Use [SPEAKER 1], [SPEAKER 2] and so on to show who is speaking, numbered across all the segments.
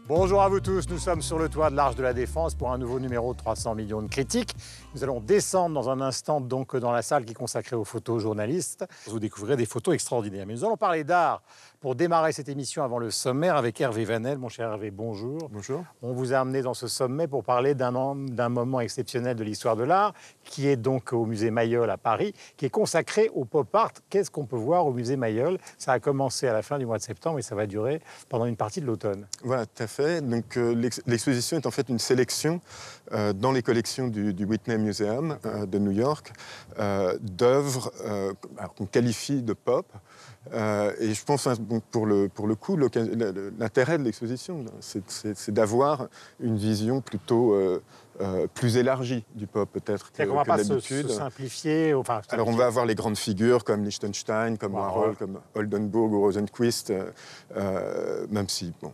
[SPEAKER 1] Bonjour à vous tous, nous sommes sur le toit de l'Arche de la Défense pour un nouveau numéro de 300 millions de critiques. Nous allons descendre dans un instant donc dans la salle qui est consacrée aux photojournalistes. Vous découvrirez des photos extraordinaires. Mais nous allons parler d'art pour démarrer cette émission avant le sommaire avec Hervé Vanel. Mon cher Hervé, bonjour.
[SPEAKER 2] Bonjour.
[SPEAKER 1] On vous a amené dans ce sommet pour parler d'un moment exceptionnel de l'histoire de l'art qui est donc au musée Mayol à Paris, qui est consacré au pop art. Qu'est-ce qu'on peut voir au musée Mayol? Ça a commencé à la fin du mois de septembre et ça va durer pendant une partie de l'automne.
[SPEAKER 2] Voilà, tout à fait. Donc, l'exposition est en fait une sélection dans les collections du Whitney Museum de New York d'œuvres qu'on qualifie de pop. Et je pense, pour le coup, l'intérêt de l'exposition, c'est d'avoir une vision plutôt plus élargie du pop, peut-être, que
[SPEAKER 1] qu'on va pas
[SPEAKER 2] d'habitude.
[SPEAKER 1] se simplifier.
[SPEAKER 2] Alors, on va avoir les grandes figures comme Liechtenstein, comme Warhol, comme Oldenburg ou Rosenquist, même si... Bon,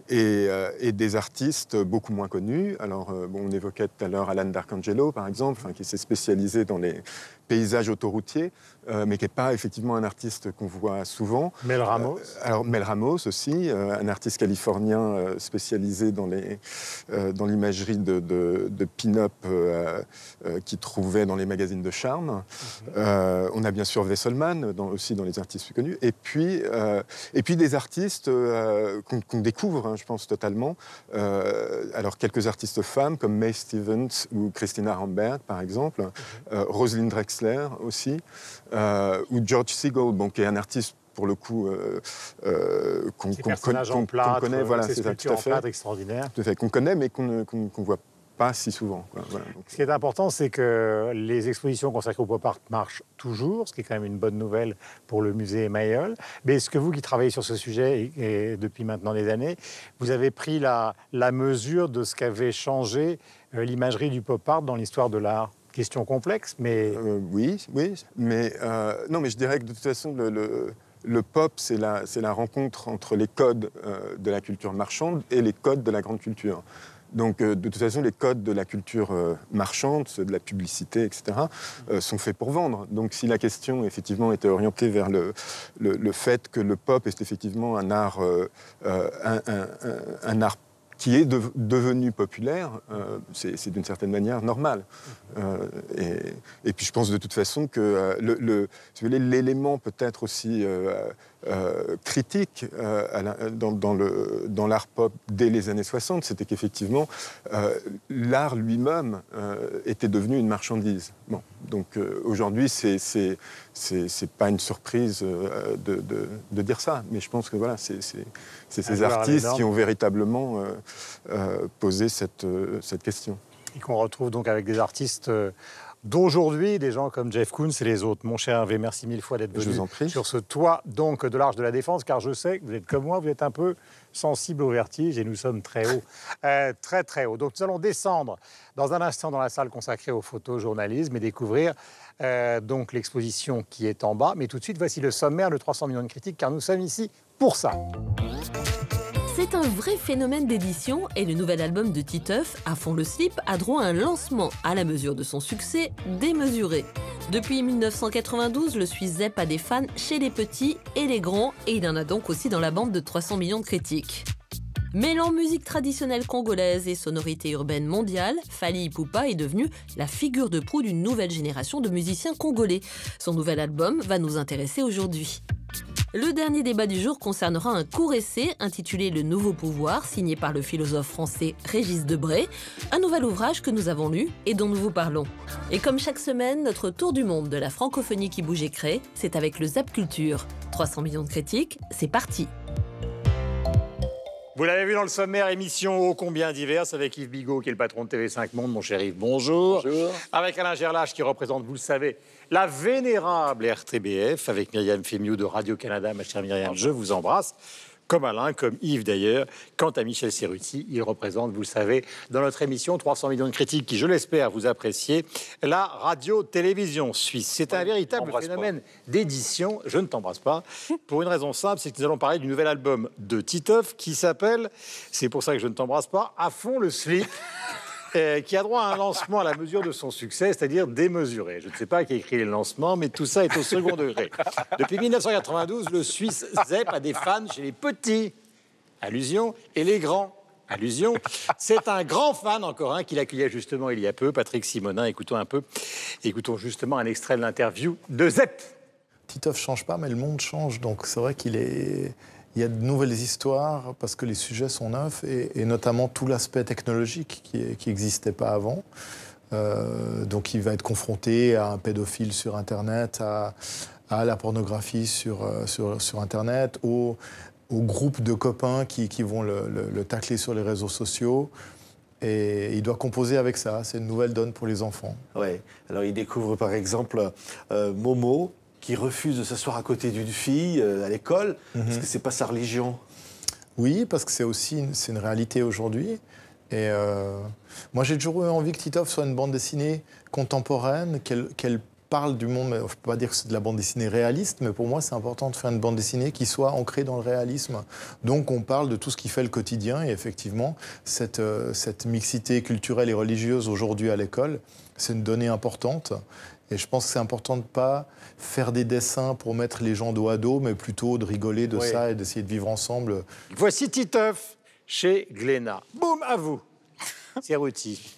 [SPEAKER 2] et des artistes beaucoup moins connus. Alors, on évoquait tout à l'heure Alan D'Arcangelo, par exemple, qui s'est spécialisé dans les paysages autoroutiers, mais qui n'est pas effectivement un artiste qu'on voit souvent.
[SPEAKER 1] Mel Ramos.
[SPEAKER 2] Alors, Mel Ramos aussi, un artiste californien spécialisé dans l'imagerie de pin-up qu'il trouvait dans les magazines de charme. On a bien sûr Wesselmann, aussi dans les artistes plus connus. Et puis des artistes qu'on découvre, je pense, totalement. Alors, quelques artistes femmes, comme Mae Stevens ou Christina Ramberg, par exemple. Rosalind Drexler aussi. Ou George Segal, qui est un artiste pour le coup, qu'on connaît, voilà, c'est ça, tout à fait,
[SPEAKER 1] extraordinaire,
[SPEAKER 2] tout à fait, qu'on connaît, mais qu'on voit pas si souvent. Voilà, donc.
[SPEAKER 1] Ce qui est important, c'est que les expositions consacrées au pop art marchent toujours, ce qui est quand même une bonne nouvelle pour le musée Mayol. Mais est-ce que vous, qui travaillez sur ce sujet et depuis maintenant des années, vous avez pris la mesure de ce qu'avait changé l'imagerie du pop art dans l'histoire de l'art? Question complexe, mais...
[SPEAKER 2] Oui, mais non, mais je dirais que de toute façon, le pop, c'est la rencontre entre les codes de la culture marchande et les codes de la grande culture. Donc, de toute façon, les codes de la culture marchande, ceux de la publicité, etc., sont faits pour vendre. Donc, si la question, effectivement, était orientée vers le fait que le pop est effectivement un art qui est devenu populaire, c'est d'une certaine manière normal. Et puis je pense de toute façon que l'élément peut-être aussi critique dans l'art pop dès les années 60, c'était qu'effectivement l'art lui-même était devenu une marchandise. Bon, donc aujourd'hui, c'est pas une surprise de dire ça, mais je pense que voilà, c'est ces artistes qui ont véritablement posé cette question.
[SPEAKER 1] Et qu'on retrouve donc avec des artistes d'aujourd'hui, des gens comme Jeff Koons et les autres. Mon cher Hervé, merci mille fois d'être venu sur ce toit donc de l'Arche de la Défense, car je sais que vous êtes comme moi, vous êtes un peu sensible au vertige et nous sommes très haut, très très haut. Donc nous allons descendre dans un instant dans la salle consacrée au photojournalisme et découvrir donc l'exposition qui est en bas. Mais tout de suite, voici le sommaire de 300 millions de critiques, car nous sommes ici pour ça.
[SPEAKER 3] C'est un vrai phénomène d'édition et le nouvel album de Titeuf, À fond le slip, a droit à un lancement à la mesure de son succès démesuré. Depuis 1992, le Suisse Zepp a des fans chez les petits et les grands, et il en a donc aussi dans la bande de 300 millions de critiques. Mêlant musique traditionnelle congolaise et sonorité urbaine mondiale, Fally Ipupa est devenu la figure de proue d'une nouvelle génération de musiciens congolais. Son nouvel album va nous intéresser aujourd'hui. Le dernier débat du jour concernera un court essai intitulé « Le nouveau pouvoir » signé par le philosophe français Régis Debray, un nouvel ouvrage que nous avons lu et dont nous vous parlons. Et comme chaque semaine, notre tour du monde de la francophonie qui bouge et crée, c'est avec le Zap Culture. 300 millions de critiques, c'est parti.
[SPEAKER 1] Vous l'avez vu dans le sommaire, émission ô combien diverse, avec Yves Bigot, qui est le patron de TV5 Monde. Mon cher Yves, bonjour.
[SPEAKER 4] Bonjour.
[SPEAKER 1] Avec Alain Gerlache, qui représente, vous le savez, la vénérable RTBF, avec Myriam Fémiou de Radio-Canada. Ma chère Myriam, je vous embrasse. Comme Alain, comme Yves d'ailleurs. Quant à Michel Serruti, il représente, vous le savez, dans notre émission 300 millions de critiques, qui, je l'espère, vous appréciez, la radio-télévision suisse. C'est un véritable phénomène d'édition. Je ne t'embrasse pas. Pour une raison simple, c'est que nous allons parler du nouvel album de Titeuf qui s'appelle, c'est pour ça que je ne t'embrasse pas, À fond le slip. Qui a droit à un lancement à la mesure de son succès, c'est-à-dire démesuré. Je ne sais pas qui a écrit les lancements, mais tout ça est au second degré. Depuis 1992, le Suisse Zepp a des fans chez les petits, allusion, et les grands, allusion. C'est un grand fan, encore un, qu'il accueillait justement il y a peu, Patrick Simonin. Écoutons justement un extrait de l'interview de Zep.
[SPEAKER 4] Titeuf ne change pas, mais le monde change. Donc c'est vrai il y a de nouvelles histoires parce que les sujets sont neufs et notamment tout l'aspect technologique qui n'existait pas avant. Donc il va être confronté à un pédophile sur Internet, à la pornographie sur Internet, au groupe de copains qui vont le tacler sur les réseaux sociaux. Et il doit composer avec ça. C'est une nouvelle donne pour les enfants.
[SPEAKER 5] Ouais. Alors il découvre par exemple Momo, qui refuse de s'asseoir à côté d'une fille à l'école, parce que c'est pas sa religion.
[SPEAKER 4] Oui, parce que c'est une réalité aujourd'hui. Et moi, j'ai toujours eu envie que Titeuf soit une bande dessinée contemporaine, qu'elle parle du monde. Je ne peux pas dire que c'est de la bande dessinée réaliste, mais pour moi, c'est important de faire une bande dessinée qui soit ancrée dans le réalisme. Donc, on parle de tout ce qui fait le quotidien. Et effectivement, cette mixité culturelle et religieuse aujourd'hui à l'école, c'est une donnée importante. Et je pense que c'est important de ne pas faire des dessins pour mettre les gens dos à dos, mais plutôt de rigoler de ça et d'essayer de vivre ensemble.
[SPEAKER 1] Voici Titeuf chez Glénat. Boum, à vous, Cerruti.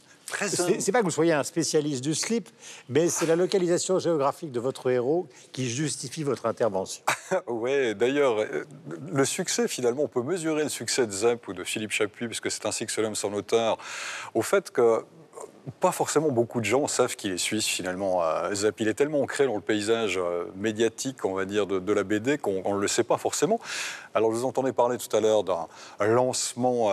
[SPEAKER 1] C'est pas que vous soyez un spécialiste du slip, mais c'est la localisation géographique de votre héros qui justifie votre intervention.
[SPEAKER 6] Oui, d'ailleurs, le succès, finalement, on peut mesurer le succès de Zep ou de Philippe Chapuis, puisque c'est ainsi que se nomme son auteur, au fait que pas forcément beaucoup de gens savent qu'il est suisse, finalement. Zep, il est tellement ancré dans le paysage médiatique, on va dire, de la BD qu'on ne le sait pas forcément. Alors, je vous entendais parler tout à l'heure d'un lancement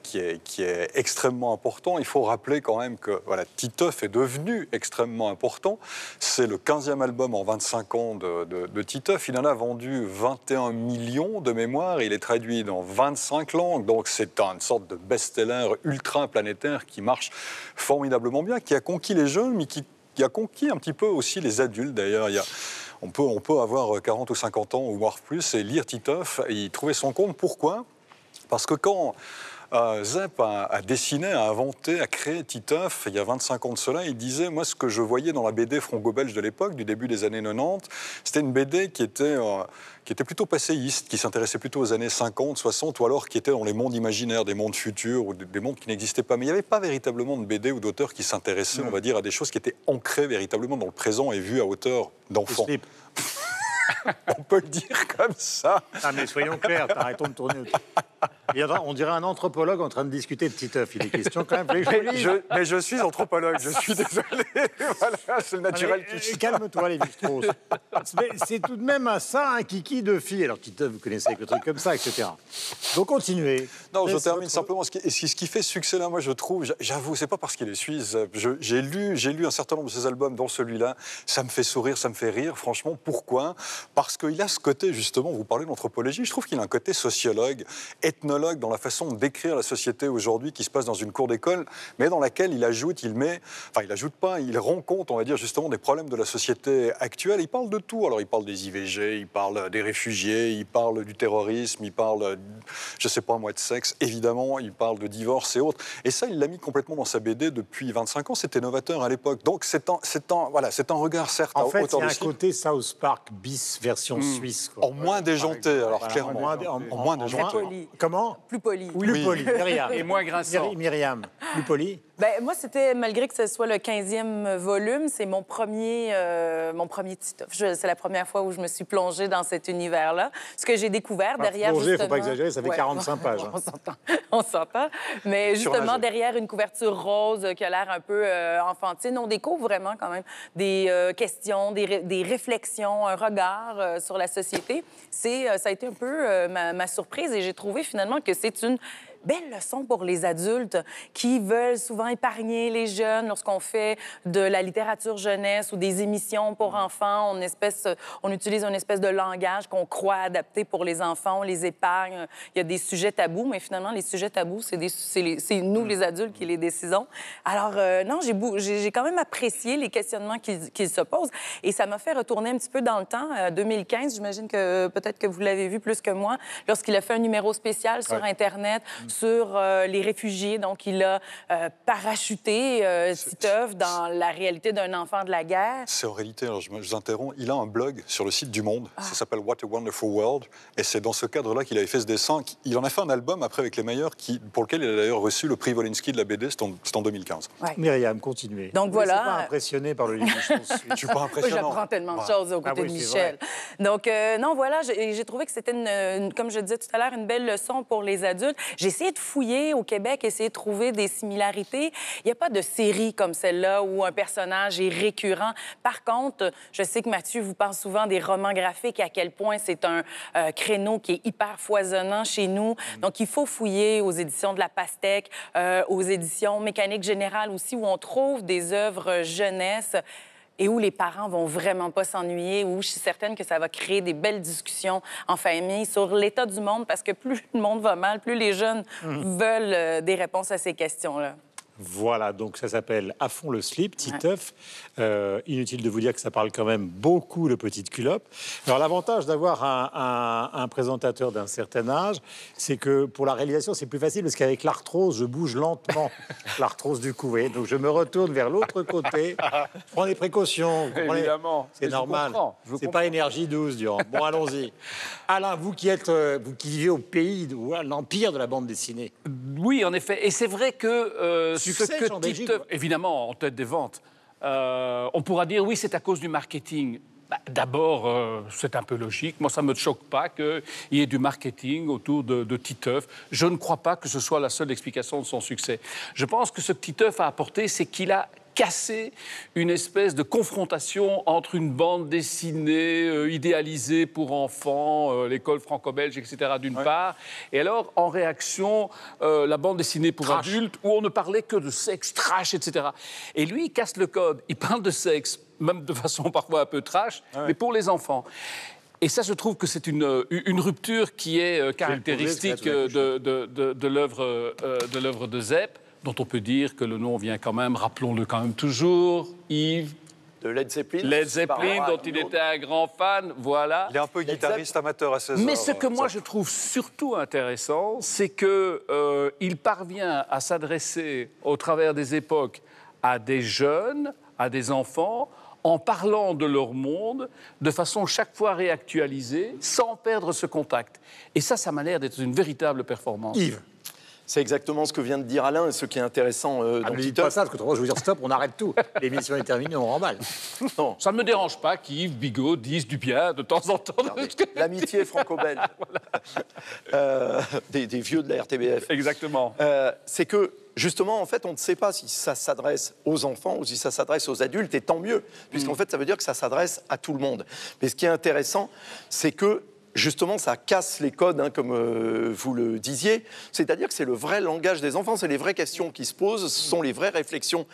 [SPEAKER 6] qui est extrêmement important. Il faut rappeler quand même que Titeuf est devenu extrêmement important. C'est le 15e album en 25 ans de Titeuf. Il en a vendu 21 millions de mémoire. Il est traduit dans 25 langues. Donc, c'est une sorte de best-seller ultra-planétaire qui marche formidablement bien, qui a conquis les jeunes, mais qui a conquis un petit peu aussi les adultes, d'ailleurs. On peut avoir 40 ou 50 ans, ou voire plus, et lire Titeuf et y trouver son compte. Pourquoi ? Parce que quand Zep a dessiné, a inventé, a créé Titeuf, il y a 25 ans de cela, il disait, moi, ce que je voyais dans la BD franco-belge de l'époque, du début des années 90, c'était une BD qui était plutôt passéiste, qui s'intéressait plutôt aux années 50, 60, ou alors qui était dans les mondes imaginaires, des mondes futurs, ou des mondes qui n'existaient pas. Mais il n'y avait pas véritablement de BD ou d'auteurs qui s'intéressaient, on va dire, à des choses qui étaient ancrées véritablement dans le présent et vues à hauteur d'enfant. On peut le dire comme ça.
[SPEAKER 1] Ah, mais soyons clairs, arrêtons de tourner autour. On dirait un anthropologue en train de discuter de Titeuf. Il est question quand même.
[SPEAKER 6] Mais je suis anthropologue, je suis désolé. Voilà, c'est le naturel qui...
[SPEAKER 1] Calme-toi, Lévi-Strauss. C'est tout de même ça, un kiki de fille. Alors, Titeuf, vous connaissez avec le truc comme ça, etc. Donc, continuez.
[SPEAKER 6] Non, je termine simplement. Ce qui fait succès là, moi, je trouve, j'avoue, c'est pas parce qu'il est suisse. J'ai lu un certain nombre de ses albums, dont celui-là. Ça me fait sourire, ça me fait rire. Franchement, pourquoi ? Parce qu'il a ce côté, justement, vous parlez d'anthropologie, je trouve qu'il a un côté sociologue, ethnologue, dans la façon de décrire la société aujourd'hui qui se passe dans une cour d'école, mais dans laquelle il rend compte, on va dire, justement, des problèmes de la société actuelle. Il parle de tout. Alors, il parle des IVG, il parle des réfugiés, il parle du terrorisme, il parle, je sais pas moi, de sexe, évidemment, il parle de divorce et autres. Et ça, il l'a mis complètement dans sa BD depuis 25 ans. C'était novateur à l'époque. Donc, c'est un regard, certes,
[SPEAKER 1] en
[SPEAKER 6] à
[SPEAKER 1] fait,
[SPEAKER 6] hauteur
[SPEAKER 1] il y a
[SPEAKER 6] de
[SPEAKER 1] un
[SPEAKER 6] style.
[SPEAKER 1] côté South Park bis version suisse. Quoi.
[SPEAKER 6] En moins déjanté, alors clairement.
[SPEAKER 1] En moins déjanté. Comment ?
[SPEAKER 7] Plus poli.
[SPEAKER 1] Plus poli. Myriam.
[SPEAKER 8] Et moins grinçant.
[SPEAKER 1] Myriam, plus poli.
[SPEAKER 7] Ben, moi, c'était, malgré que ce soit le 15e volume, c'est mon premier Titeuf. C'est la première fois où je me suis plongée dans cet univers-là. Ce que j'ai découvert derrière,
[SPEAKER 1] plongée,
[SPEAKER 7] justement...
[SPEAKER 1] faut pas exagérer, ça fait 45 pages.
[SPEAKER 7] On s'entend. Mais justement, derrière une couverture rose qui a l'air un peu enfantine, on découvre vraiment quand même des questions, des réflexions, un regard sur la société. Ça a été un peu ma surprise et j'ai trouvé finalement que c'est une belle leçon pour les adultes qui veulent souvent épargner les jeunes lorsqu'on fait de la littérature jeunesse ou des émissions pour enfants. On utilise une espèce de langage qu'on croit adapté pour les enfants, on les épargne. Il y a des sujets tabous, mais finalement, les sujets tabous, c'est nous, les adultes, qui les décidons. Alors, non, j'ai quand même apprécié les questionnements qui se posent et ça m'a fait retourner un petit peu dans le temps. 2015, j'imagine que peut-être que vous l'avez vu plus que moi, lorsqu'il a fait un numéro spécial sur Internet sur les réfugiés. Donc, il a parachuté Titeuf dans la réalité d'un enfant de la guerre.
[SPEAKER 6] C'est en réalité, alors je vous interromps, il a un blog sur le site du Monde, ça s'appelle What a Wonderful World, et c'est dans ce cadre-là qu'il avait fait ce dessin. Il en a fait un album après avec les meilleurs, pour lequel il a d'ailleurs reçu le prix Wolinski de la BD, c'est en 2015.
[SPEAKER 7] Ouais.
[SPEAKER 1] Myriam, continuez.
[SPEAKER 7] Donc voilà.
[SPEAKER 1] Je ne suis pas impressionné par le livre, je pense.
[SPEAKER 6] Je suis pas impressionnant.
[SPEAKER 7] J'apprends tellement de choses aux côtés de Michel. Donc, non, voilà, j'ai trouvé que c'était, comme je disais tout à l'heure, une belle leçon pour les adultes. J'ai essayé de fouiller au Québec, essayer de trouver des similarités. Il n'y a pas de série comme celle-là où un personnage est récurrent. Par contre, je sais que Mathieu vous parle souvent des romans graphiques, à quel point c'est un créneau qui est hyper foisonnant chez nous. Donc, il faut fouiller aux éditions de La Pastèque, aux éditions Mécanique Générale aussi, où on trouve des œuvres jeunesse et où les parents vont vraiment pas s'ennuyer, où je suis certaine que ça va créer des belles discussions en famille sur l'état du monde, parce que plus le monde va mal, plus les jeunes veulent des réponses à ces questions-là.
[SPEAKER 1] Voilà, donc ça s'appelle À fond le slip, Titeuf. Inutile de vous dire que ça parle quand même beaucoup de petites culottes. Alors l'avantage d'avoir un présentateur d'un certain âge, c'est que pour la réalisation, c'est plus facile parce qu'avec l'arthrose, je bouge lentement, l'arthrose du cou. Donc je me retourne vers l'autre côté, je prends des précautions. Vous comprenez ?
[SPEAKER 8] Évidemment.
[SPEAKER 1] C'est normal. C'est pas énergie 12, Durand. Bon, allons-y. Alain, vous qui vivez au pays, l'empire de la bande dessinée.
[SPEAKER 8] Oui, en effet. Et c'est vrai que
[SPEAKER 1] Succès,
[SPEAKER 8] ce
[SPEAKER 1] Jean
[SPEAKER 8] que Titeuf, évidemment, en tête des ventes, on pourra dire oui, c'est à cause du marketing. D'abord, c'est un peu logique. Moi, ça ne me choque pas qu'il y ait du marketing autour de Titeuf. Je ne crois pas que ce soit la seule explication de son succès. Je pense que ce que Titeuf a apporté, c'est qu'il a cassé une espèce de confrontation entre une bande dessinée idéalisée pour enfants, l'école franco-belge, etc., d'une part, et alors, en réaction, la bande dessinée pour adultes, où on ne parlait que de sexe, trash, etc. Et lui, il casse le code. Il parle de sexe, même de façon parfois un peu trash, mais pour les enfants. Et ça, je trouve que c'est une rupture qui est caractéristique de l'œuvre de Zepp, dont on peut dire que le nom vient quand même, rappelons-le quand même toujours, Yves.
[SPEAKER 9] De Led Zeppelin.
[SPEAKER 8] Led Zeppelin, dont il était un grand fan, voilà.
[SPEAKER 6] Il est un peu guitariste amateur à 16 ans.
[SPEAKER 8] Mais ce que moi je trouve surtout intéressant, c'est qu'il parvient à s'adresser, au travers des époques, à des jeunes, à des enfants, en parlant de leur monde, de façon chaque fois réactualisée, sans perdre ce contact. Et ça m'a l'air d'être une véritable performance.
[SPEAKER 1] Yves.
[SPEAKER 9] C'est exactement ce que vient de dire Alain, et ce qui est intéressant dans
[SPEAKER 1] Ne dites
[SPEAKER 9] Titeuf.
[SPEAKER 1] pas ça, parce que autrement, je vais vous dire stop, on arrête tout. L'émission est terminée, on remballe.
[SPEAKER 9] Non.
[SPEAKER 8] Ça ne me dérange pas qu'Yves Bigot dise du bien de temps en temps.
[SPEAKER 9] L'amitié franco-belge. Des vieux de la RTBF.
[SPEAKER 8] Exactement.
[SPEAKER 9] C'est que, justement, en fait, on ne sait pas si ça s'adresse aux enfants ou si ça s'adresse aux adultes, et tant mieux, puisqu'en fait, ça veut dire que ça s'adresse à tout le monde. Mais ce qui est intéressant, c'est que justement, ça casse les codes, comme vous le disiez. C'est-à-dire que c'est le vrai langage des enfants, c'est les vraies questions qui se posent, ce sont les vraies réflexions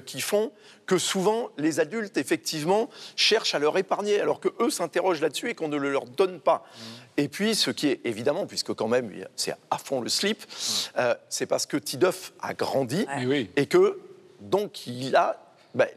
[SPEAKER 9] qui font que souvent, les adultes, effectivement, cherchent à leur épargner, alors qu'eux s'interrogent là-dessus et qu'on ne le leur donne pas. Et puis, ce qui est évidemment, puisque quand même, c'est à fond le slip, c'est parce que Titeuf a grandi et que, donc, il a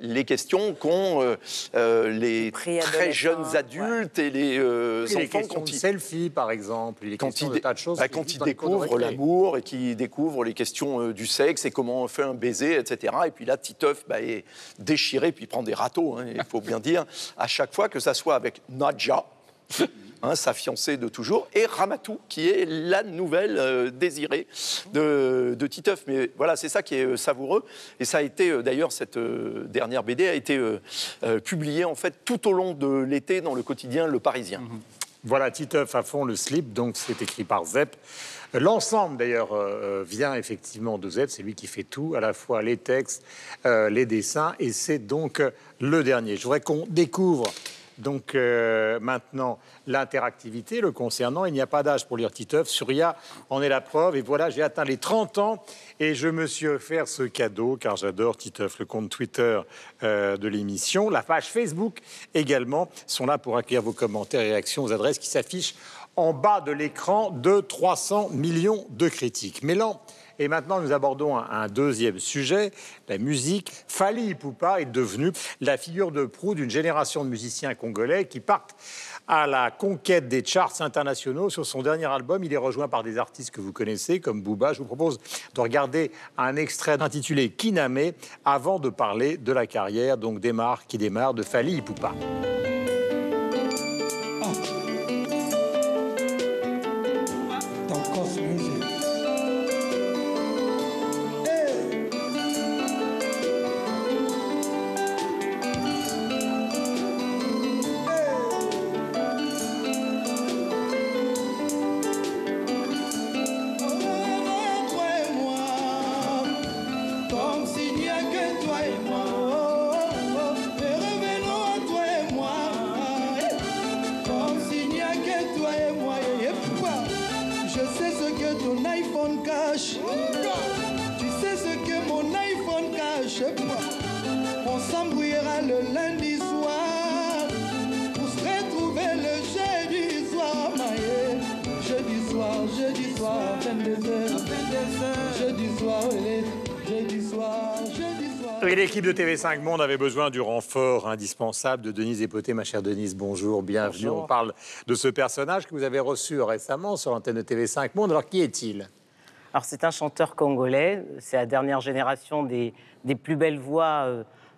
[SPEAKER 9] les questions qu'ont les très jeunes adultes et les enfants.
[SPEAKER 1] Les questions de selfie, par exemple, les questions de tas de choses.
[SPEAKER 9] Quand ils découvrent l'amour et qu'ils découvrent les questions du sexe et comment on fait un baiser, etc. Et puis là, Titeuf est déchiré, puis il prend des râteaux, il faut bien dire, à chaque fois, que ça soit avec Nadja, sa fiancée de toujours, et Ramatou, qui est la nouvelle désirée de Titeuf. Mais voilà, c'est ça qui est savoureux. Et ça a été, d'ailleurs, cette dernière BD a été publiée, en fait, tout au long de l'été dans le quotidien Le Parisien.
[SPEAKER 1] Voilà, Titeuf à fond le slip, donc c'est écrit par Zepp. L'ensemble, d'ailleurs, vient effectivement de Zepp. C'est lui qui fait tout, à la fois les textes, les dessins, et c'est donc le dernier. Je voudrais qu'on découvre donc maintenant l'interactivité le concernant. Il n'y a pas d'âge pour lire Titeuf. Surya en est la preuve. Et voilà, j'ai atteint les 30 ans et je me suis offert ce cadeau car j'adore Titeuf. Le compte Twitter de l'émission, la page Facebook également sont là pour accueillir vos commentaires et réactions aux adresses qui s'affichent en bas de l'écran de 300 millions de critiques. Mêlant Et maintenant, nous abordons un deuxième sujet, la musique. Fally Ipupa est devenu la figure de proue d'une génération de musiciens congolais qui partent à la conquête des charts internationaux. Sur son dernier album, il est rejoint par des artistes que vous connaissez, comme Booba. Je vous propose de regarder un extrait intitulé Kinamé avant de parler de la carrière qui démarre de Fally Ipupa.
[SPEAKER 10] On s'embrouillera le lundi soir pour se retrouver le jeudi soir, maïe. Jeudi soir, 22h, jeudi soir, jeudi soir.
[SPEAKER 1] Et l'équipe de TV5 Monde avait besoin du renfort indispensable de Denise Epoté. Ma chère Denise, bonjour, bienvenue. Bonjour. On parle de ce personnage que vous avez reçu récemment sur l'antenne de TV5 Monde. Alors, qui est-il ?
[SPEAKER 11] Alors, c'est un chanteur congolais. C'est la dernière génération des plus belles voix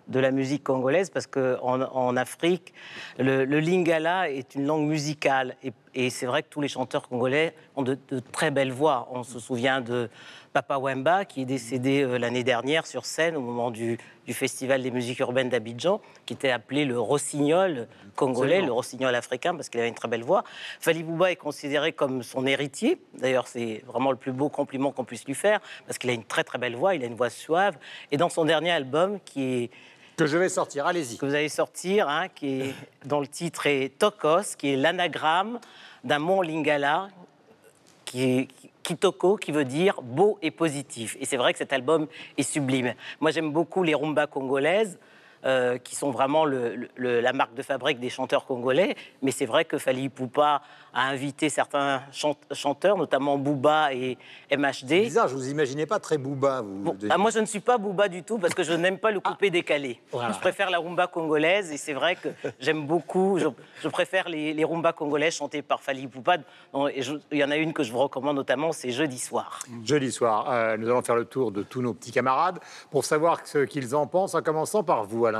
[SPEAKER 11] de la musique congolaise, parce qu'en Afrique, le lingala est une langue musicale. Et c'est vrai que tous les chanteurs congolais ont de très belles voix. On se souvient de Papa Wemba, qui est décédé l'année dernière sur scène au moment du Festival des musiques urbaines d'Abidjan, qui était appelé le rossignol congolais, le rossignol africain, parce qu'il avait une très belle voix. Fally Ipupa est considéré comme son héritier. D'ailleurs, c'est vraiment le plus beau compliment qu'on puisse lui faire, parce qu'il a une très très belle voix, il a une voix suave. Et dans son dernier album,
[SPEAKER 1] que je vais sortir, allez-y.
[SPEAKER 11] Que vous allez sortir, dont le titre est Tokos, qui est l'anagramme d'un mot lingala, Kitoko, qui veut dire beau et positif. Et c'est vrai que cet album est sublime. Moi, j'aime beaucoup les rumbas congolaises, qui sont vraiment la marque de fabrique des chanteurs congolais. Mais c'est vrai que Fally Ipupa a invité certains chanteurs, notamment Booba et MHD.
[SPEAKER 1] C'est bizarre, je ne vous imaginais pas très Booba.
[SPEAKER 11] Moi, je ne suis pas Booba du tout, parce que je n'aime pas le coupé décalé. Voilà. Je préfère la rumba congolaise, et c'est vrai que j'aime beaucoup. Je préfère les rumbas congolaises chantées par Fally Ipupa. Il y en a une que je vous recommande notamment, c'est Jeudi soir.
[SPEAKER 1] Jeudi soir. Nous allons faire le tour de tous nos petits camarades pour savoir ce qu'ils en pensent, en commençant par vous, Alain.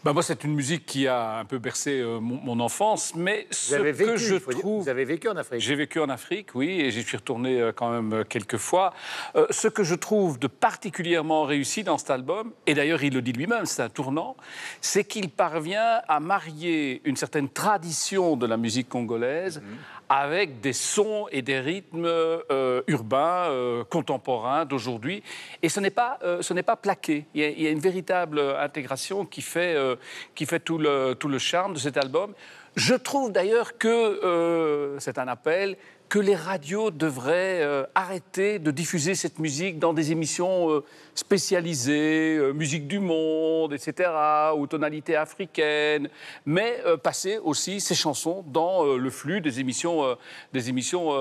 [SPEAKER 8] Moi, c'est une musique qui a un peu bercé mon enfance, mais
[SPEAKER 1] vous avez vécu en Afrique.
[SPEAKER 8] J'ai vécu en Afrique, oui, et j'y suis retourné quand même quelques fois. Ce que je trouve de particulièrement réussi dans cet album, et d'ailleurs il le dit lui-même, c'est un tournant, c'est qu'il parvient à marier une certaine tradition de la musique congolaise avec des sons et des rythmes urbains, contemporains d'aujourd'hui. Et ce n'est pas plaqué. Il y a une véritable intégration qui fait tout le charme de cet album. Je trouve d'ailleurs que, c'est un appel, que les radios devraient arrêter de diffuser cette musique dans des émissions spécialisées, musique du monde, etc., ou tonalité africaine, mais passer aussi ces chansons dans le flux des émissions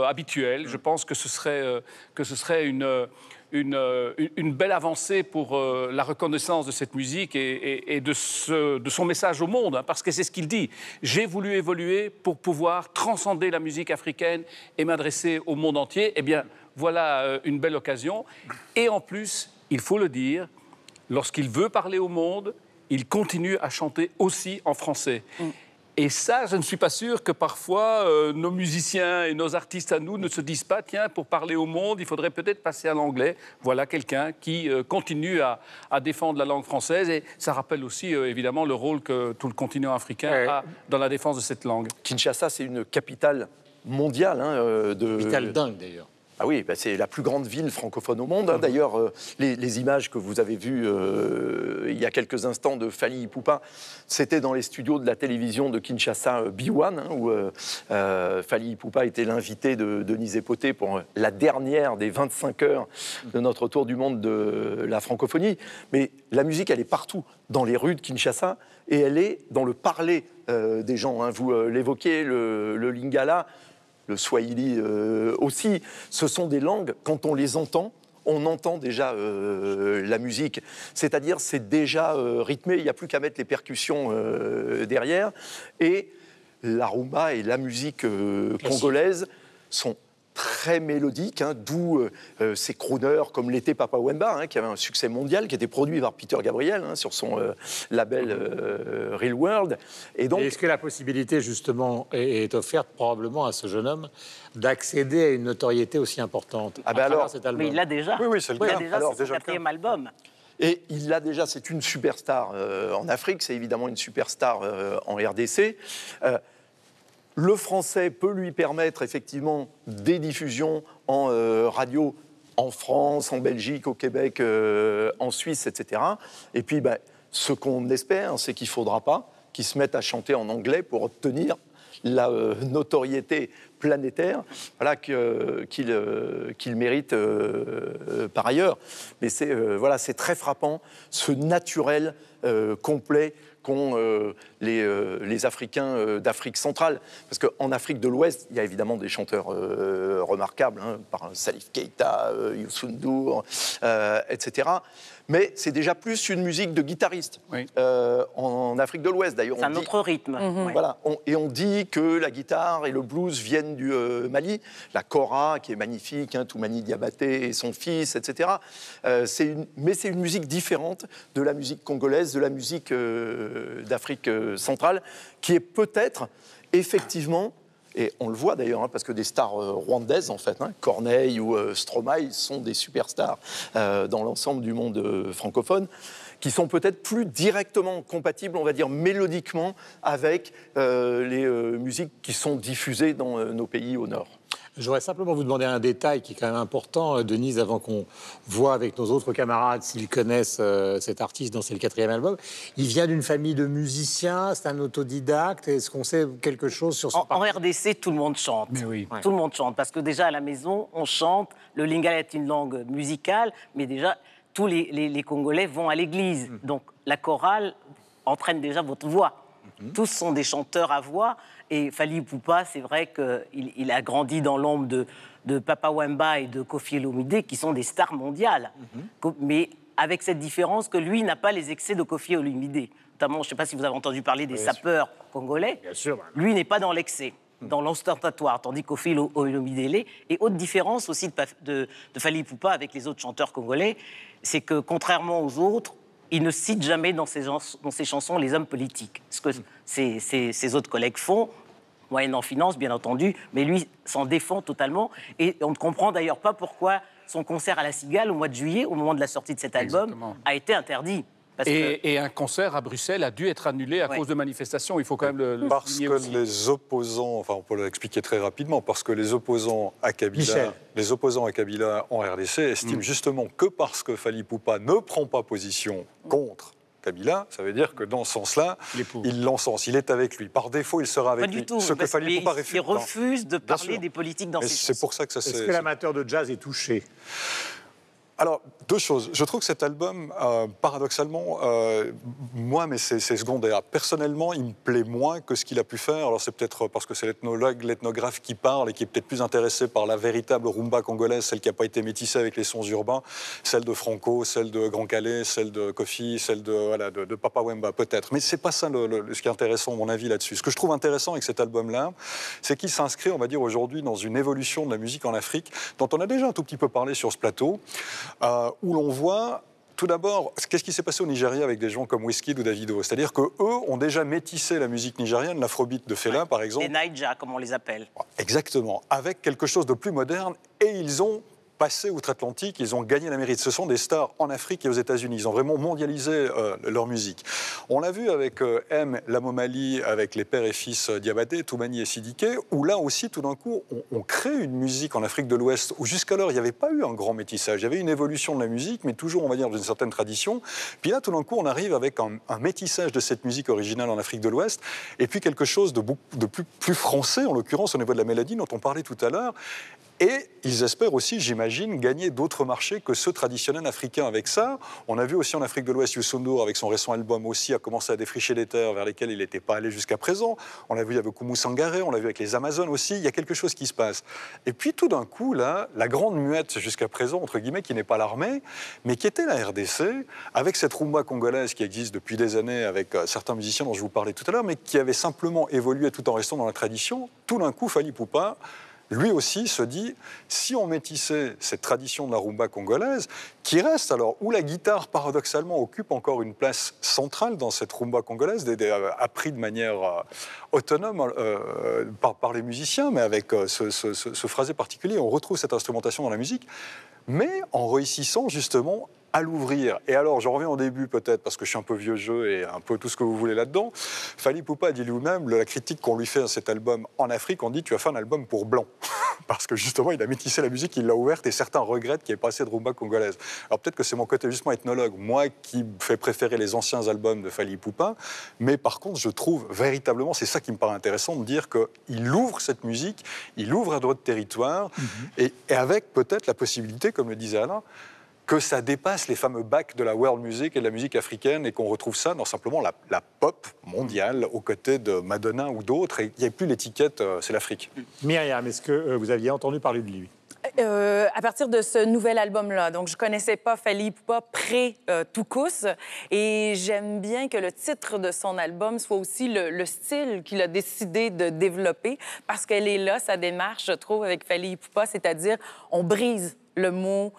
[SPEAKER 8] habituelles. Je pense que ce serait une belle avancée pour la reconnaissance de cette musique et de son message au monde, parce que c'est ce qu'il dit. J'ai voulu évoluer pour pouvoir transcender la musique africaine et m'adresser au monde entier. Eh bien, voilà une belle occasion. Et en plus, il faut le dire, lorsqu'il veut parler au monde, il continue à chanter aussi en français. Et ça, je ne suis pas sûr que parfois nos musiciens et nos artistes à nous ne se disent pas, tiens, pour parler au monde, il faudrait peut-être passer à l'anglais. Voilà quelqu'un qui continue à défendre la langue française. Et ça rappelle aussi, évidemment, le rôle que tout le continent africain a dans la défense de cette langue.
[SPEAKER 9] Kinshasa, c'est une capitale mondiale.
[SPEAKER 1] Capitale dingue, d'ailleurs.
[SPEAKER 9] Ah oui, c'est la plus grande ville francophone au monde. D'ailleurs, les images que vous avez vues il y a quelques instants de Fally Ipupa, c'était dans les studios de la télévision de Kinshasa B1, où Fally Ipupa était l'invité de Denise Epoté pour la dernière des 25 heures de notre tour du monde de la francophonie. Mais la musique, elle est partout, dans les rues de Kinshasa, et elle est dans le parler des gens. Vous l'évoquiez, le lingala, le swahili aussi, ce sont des langues, quand on les entend, on entend déjà la musique. C'est-à-dire, c'est déjà rythmé, il n'y a plus qu'à mettre les percussions derrière. Et la rumba et la musique congolaise sont très mélodiques, hein, d'où ces crooners comme l'était Papa Wemba, hein, qui avait un succès mondial, qui était produit par Peter Gabriel hein, sur son label Real World. Et donc,
[SPEAKER 1] est-ce que la possibilité, justement, est offerte probablement à ce jeune homme d'accéder à une notoriété aussi importante à travers cet album?
[SPEAKER 11] Mais il l'a déjà.
[SPEAKER 6] Oui, c'est le cas.
[SPEAKER 11] Il a déjà son 4e album.
[SPEAKER 9] Et il l'a déjà, c'est une superstar en Afrique, c'est évidemment une superstar en RDC. Le français peut lui permettre effectivement des diffusions en radio en France, en Belgique, au Québec, en Suisse, etc. Et puis, ce qu'on espère, c'est qu'il ne faudra pas qu'il se mette à chanter en anglais pour obtenir la notoriété planétaire qu'il mérite par ailleurs. Mais c'est très frappant, ce naturel complet qu'ont les Africains d'Afrique centrale. Parce qu'en Afrique de l'Ouest, il y a évidemment des chanteurs remarquables, hein, par Salif Keita, Youssou N'Dour, etc. Mais c'est déjà plus une musique de guitariste.
[SPEAKER 8] Oui.
[SPEAKER 9] En Afrique de l'Ouest, d'ailleurs.
[SPEAKER 11] C'est un autre rythme.
[SPEAKER 9] Voilà. Et on dit que la guitare et le blues viennent du Mali. La kora, qui est magnifique, hein, Toumani Diabaté et son fils, etc. Mais c'est une musique différente de la musique congolaise, de la musique d'Afrique centrale, qui est peut-être, effectivement, et on le voit d'ailleurs, hein, parce que des stars rwandaises, en fait, hein, Corneille ou Stromae, sont des superstars dans l'ensemble du monde francophone, qui sont peut-être plus directement compatibles, on va dire mélodiquement, avec les musiques qui sont diffusées dans nos pays au nord.
[SPEAKER 1] Je voudrais simplement vous demander un détail qui est quand même important, Denise, avant qu'on voit avec nos autres camarades s'ils connaissent cet artiste dont c'est le 4e album. Il vient d'une famille de musiciens, c'est un autodidacte. Est-ce qu'on sait quelque chose sur son
[SPEAKER 11] parcours ? En RDC, tout le monde chante.
[SPEAKER 8] Mais oui.
[SPEAKER 11] Tout le monde chante, parce que déjà à la maison, on chante. Le lingala est une langue musicale, mais déjà, tous les Congolais vont à l'église. Donc la chorale entraîne déjà votre voix. Tous sont des chanteurs à voix. Et Fally Ipupa, c'est vrai qu'il a grandi dans l'ombre de Papa Wemba et de Koffi Olomide, qui sont des stars mondiales. Mais avec cette différence que lui n'a pas les excès de Koffi Olomide. Notamment, je ne sais pas si vous avez entendu parler des sapeurs congolais.
[SPEAKER 1] Bien sûr.
[SPEAKER 11] Lui n'est pas dans l'excès, dans l'ostentatoire, tandis que Koffi Olomide l'est. Et autre différence aussi de Fally Ipupa avec les autres chanteurs congolais, c'est que contrairement aux autres, il ne cite jamais dans ses chansons les hommes politiques. Ce que ses autres collègues font, moyennant finance, bien entendu, mais lui s'en défend totalement. Et on ne comprend d'ailleurs pas pourquoi son concert à la Cigale, au mois de juillet, au moment de la sortie de cet album, a été interdit.
[SPEAKER 8] Et un concert à Bruxelles a dû être annulé à cause de manifestations. Il faut quand même le
[SPEAKER 6] parce
[SPEAKER 8] souligner
[SPEAKER 6] que
[SPEAKER 8] aussi.
[SPEAKER 6] les opposants, enfin on peut l'expliquer très rapidement, parce que les opposants à Kabila, en RDC estiment justement que parce que Fally Ipupa ne prend pas position contre Kabila, ça veut dire que dans ce sens-là, il l'encense, il est avec lui. Par défaut, il sera avec lui.
[SPEAKER 11] Pas du tout.
[SPEAKER 6] Ce que Fally Ipupa refuse.
[SPEAKER 11] Il refuse de parler des politiques dans ses chansons.
[SPEAKER 6] C'est pour ça que ça
[SPEAKER 1] Est-ce que l'amateur de jazz est touché ?
[SPEAKER 6] Alors, deux choses. Je trouve que cet album, paradoxalement, moi, mais c'est secondaire. Personnellement, il me plaît moins que ce qu'il a pu faire. Alors, c'est peut-être parce que c'est l'ethnologue, l'ethnographe qui parle et qui est peut-être plus intéressé par la véritable rumba congolaise, celle qui n'a pas été métissée avec les sons urbains, celle de Franco, celle de Grand Calais, celle de Koffi, celle de Papa Wemba, peut-être. Mais c'est pas ça ce qui est intéressant, à mon avis, là-dessus. Ce que je trouve intéressant avec cet album-là, c'est qu'il s'inscrit, on va dire, aujourd'hui, dans une évolution de la musique en Afrique, dont on a déjà un tout petit peu parlé sur ce plateau. Où l'on voit, tout d'abord, qu'est-ce qui s'est passé au Nigeria avec des gens comme Wizkid ou Davido. C'est-à-dire qu'eux ont déjà métissé la musique nigérienne, l'afrobeat de Fela, par exemple.
[SPEAKER 11] Les Naija, comme on les appelle.
[SPEAKER 6] Exactement, avec quelque chose de plus moderne, et ils ont passé outre-Atlantique, ils ont gagné l'Amérique. Ce sont des stars en Afrique et aux États-Unis. Ils ont vraiment mondialisé leur musique. On l'a vu avec M, Lamomali, avec les pères et fils Diabaté, Toumani et Siddiqué, où là aussi, tout d'un coup, on crée une musique en Afrique de l'Ouest où jusqu'alors, il n'y avait pas eu un grand métissage. Il y avait une évolution de la musique, mais toujours, on va dire, d'une certaine tradition. Puis là, tout d'un coup, on arrive avec un métissage de cette musique originale en Afrique de l'Ouest, et puis quelque chose de plus français, en l'occurrence, au niveau de la mélodie dont on parlait tout à l'heure. Et ils espèrent aussi, j'imagine, gagner d'autres marchés que ceux traditionnels africains avec ça. On a vu aussi en Afrique de l'Ouest, Youssou N'Dour, avec son récent album aussi, a commencé à défricher des terres vers lesquelles il n'était pas allé jusqu'à présent. On l'a vu avec Oumou Sangaré, on l'a vu avec les Amazones aussi. Il y a quelque chose qui se passe. Et puis tout d'un coup, là, la grande muette jusqu'à présent, entre guillemets, qui n'est pas l'armée, mais qui était la RDC, avec cette rumba congolaise qui existe depuis des années avec certains musiciens dont je vous parlais tout à l'heure, mais qui avait simplement évolué tout en restant dans la tradition. Tout d'un coup, Fally Ipupa, lui aussi se dit, si on métissait cette tradition de la rumba congolaise, qui reste alors, où la guitare, paradoxalement, occupe encore une place centrale dans cette rumba congolaise, appris de manière autonome par les musiciens, mais avec ce phrasé particulier, on retrouve cette instrumentation dans la musique, mais en réussissant justement à l'ouvrir. Et alors, j'en reviens au début peut-être, parce que je suis un peu vieux jeu et un peu tout ce que vous voulez là-dedans. Fally Ipupa a dit lui-même, la critique qu'on lui fait à cet album en Afrique, on dit « tu as fait un album pour blanc ». Parce que justement, il a métissé la musique, il l'a ouverte, et certains regrettent qu'il n'y ait pas assez de rumba congolaise. Alors peut-être que c'est mon côté justement ethnologue, moi qui fais préférer les anciens albums de Fally Ipupa, mais par contre, je trouve véritablement, c'est ça qui me paraît intéressant, de dire qu'il ouvre cette musique, il ouvre à d'autres territoires, et avec peut-être la possibilité, comme le disait Alain, que ça dépasse les fameux bacs de la world music et de la musique africaine et qu'on retrouve ça dans simplement la pop mondiale aux côtés de Madonna ou d'autres. Et il n'y a plus l'étiquette, c'est l'Afrique.
[SPEAKER 1] Myriam, est-ce que vous aviez entendu parler de lui?
[SPEAKER 7] À partir de ce nouvel album-là, donc je connaissais pas Fally Ipupa pré-Toukous, et j'aime bien que le titre de son album soit aussi le style qu'il a décidé de développer, parce qu'elle est là, sa démarche, je trouve, avec Fally Ipupa, c'est-à-dire on brise le mot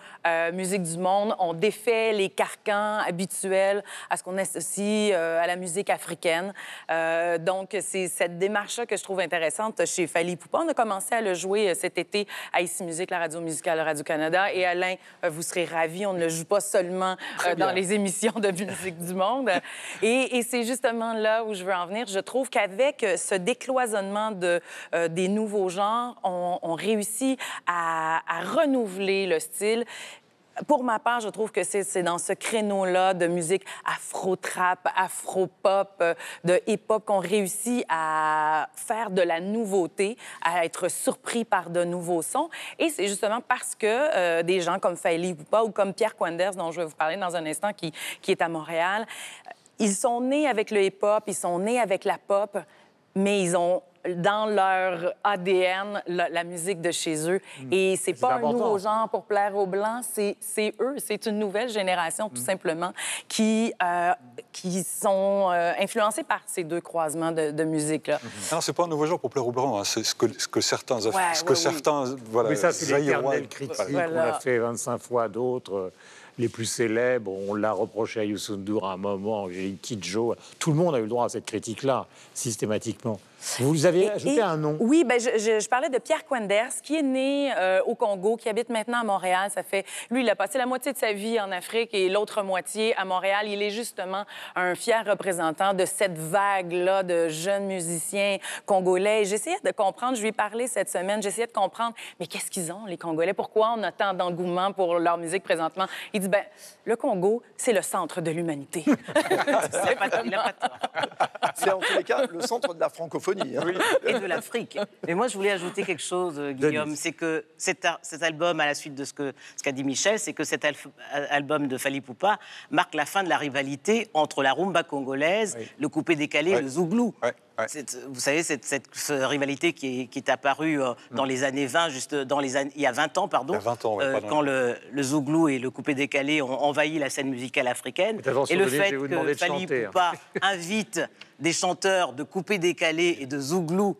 [SPEAKER 7] musique du monde, on défait les carcans habituels à ce qu'on associe à la musique africaine. Donc, c'est cette démarche-là que je trouve intéressante chez Fally Ipupa. On a commencé à le jouer cet été à Ici Musique, la radio musicale Radio-Canada. Et Alain, vous serez ravis, on ne le joue pas seulement dans les émissions de musique du monde. Et c'est justement là où je veux en venir. Je trouve qu'avec ce décloisonnement des nouveaux genres, on réussit à renouveler le style. Pour ma part, je trouve que c'est dans ce créneau-là de musique afro-trap, afro-pop, de hip-hop qu'on réussit à faire de la nouveauté, à être surpris par de nouveaux sons. Et c'est justement parce que des gens comme Fally Ipupa ou comme Pierre Quenders, dont je vais vous parler dans un instant, qui est à Montréal, ils sont nés avec le hip-hop, ils sont nés avec la pop, mais ils ont dans leur ADN la musique de chez eux. Et c'est pas un nouveau genre pour plaire aux Blancs, c'est eux, c'est une nouvelle génération, tout simplement, qui sont influencés par ces deux croisements de musique-là.
[SPEAKER 6] Non, c'est pas un nouveau genre pour plaire aux Blancs, hein. C'est ce que certains... Voilà,
[SPEAKER 1] oui, ça, c'est l'éternelle critique. Voilà. On l'a fait 25 fois d'autres. Les plus célèbres, on l'a reproché à Youssou N'Dour à un moment, Angélique Kidjo. Tout le monde a eu le droit à cette critique-là, systématiquement. Vous avez ajouté un nom.
[SPEAKER 7] Oui, ben je parlais de Pierre Quenders, qui est né au Congo, qui habite maintenant à Montréal. Lui, il a passé la moitié de sa vie en Afrique et l'autre moitié à Montréal. Il est justement un fier représentant de cette vague-là de jeunes musiciens congolais. J'essayais de comprendre, je lui ai parlé cette semaine, j'essayais de comprendre, mais qu'est-ce qu'ils ont, les Congolais? Pourquoi on a tant d'engouement pour leur musique présentement? Il dit, ben le Congo, c'est le centre de l'humanité.
[SPEAKER 9] C'est en tous les cas le centre de la francophonie. Hein.
[SPEAKER 11] Oui. Et de l'Afrique. Mais moi, je voulais ajouter quelque chose, Guillaume. C'est que cet album, à la suite de ce qu'a dit Michel, c'est que cet album de Fally Ipupa marque la fin de la rivalité entre la rumba congolaise, le coupé-décalé et le zouglou. Vous savez, cette rivalité qui est apparue dans les années 20, il y a 20 ans, pardon, quand le zouglou et le coupé-décalé ont envahi la scène musicale africaine. Et le fait que Fally Ipupa invite des chanteurs de coupé-décalé et de zouglou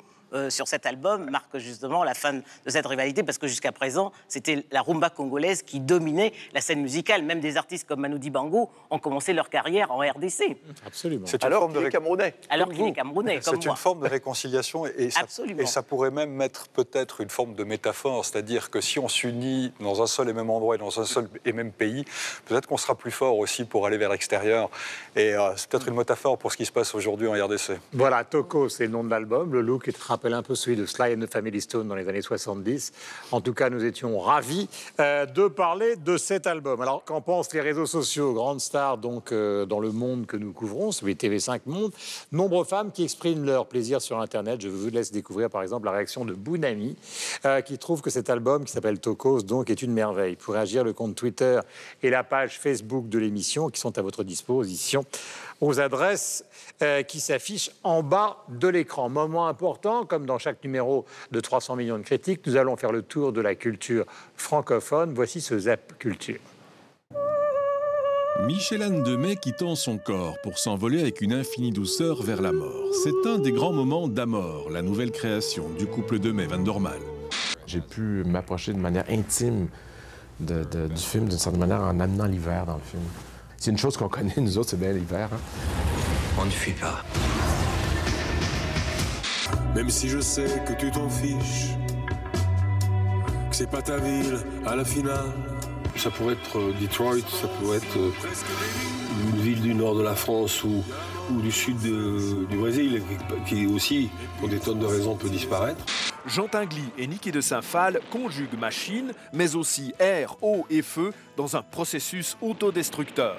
[SPEAKER 11] sur cet album marque justement la fin de cette rivalité, parce que jusqu'à présent, c'était la rumba congolaise qui dominait la scène musicale. Même des artistes comme Manu Dibango ont commencé leur carrière en RDC.
[SPEAKER 1] Absolument.
[SPEAKER 9] Alors qu'il est camerounais.
[SPEAKER 11] Alors qu'il est camerounais, comme moi.
[SPEAKER 6] C'est une forme de réconciliation et ça pourrait même mettre peut-être une forme de métaphore, c'est-à-dire que si on s'unit dans un seul et même endroit et dans un seul et même pays, peut-être qu'on sera plus fort aussi pour aller vers l'extérieur. Et c'est peut-être une métaphore pour ce qui se passe aujourd'hui en RDC.
[SPEAKER 1] Voilà, Toko, c'est le nom de l'album. Le look est rappelle un peu celui de Sly and the Family Stone dans les années 70. En tout cas, nous étions ravis de parler de cet album. Alors, qu'en pensent les réseaux sociaux? Grande star, donc, dans le monde que nous couvrons, celui TV5 Monde. Nombreuses femmes qui expriment leur plaisir sur Internet. Je vous laisse découvrir, par exemple, la réaction de Bounami, qui trouve que cet album, qui s'appelle Tokos, donc, est une merveille. Pour réagir, le compte Twitter et la page Facebook de l'émission, qui sont à votre disposition, aux adresses qui s'affichent en bas de l'écran. Moment important, comme dans chaque numéro de 300 millions de critiques, nous allons faire le tour de la culture francophone. Voici ce Zap Culture.
[SPEAKER 12] Michel-Anne Demey quittant son corps pour s'envoler avec une infinie douceur vers la mort. C'est un des grands moments d'Amor, la nouvelle création du couple Demey-Van Dormael.
[SPEAKER 13] J'ai pu m'approcher de manière intime du film, d'une certaine manière, en amenant l'hiver dans le film. C'est une chose qu'on connaît, nous autres, c'est bien l'hiver. Hein?
[SPEAKER 14] On ne fuit pas.
[SPEAKER 15] Même si je sais que tu t'en fiches, que c'est pas ta ville à la finale.
[SPEAKER 16] Ça pourrait être Detroit, ça pourrait être une ville du nord de la France ou du sud du Brésil, qui aussi, pour des tonnes de raisons, peut disparaître.
[SPEAKER 17] Jean Tinguely et Niki de Saint-Phal conjuguent machine, mais aussi air, eau et feu dans un processus autodestructeur.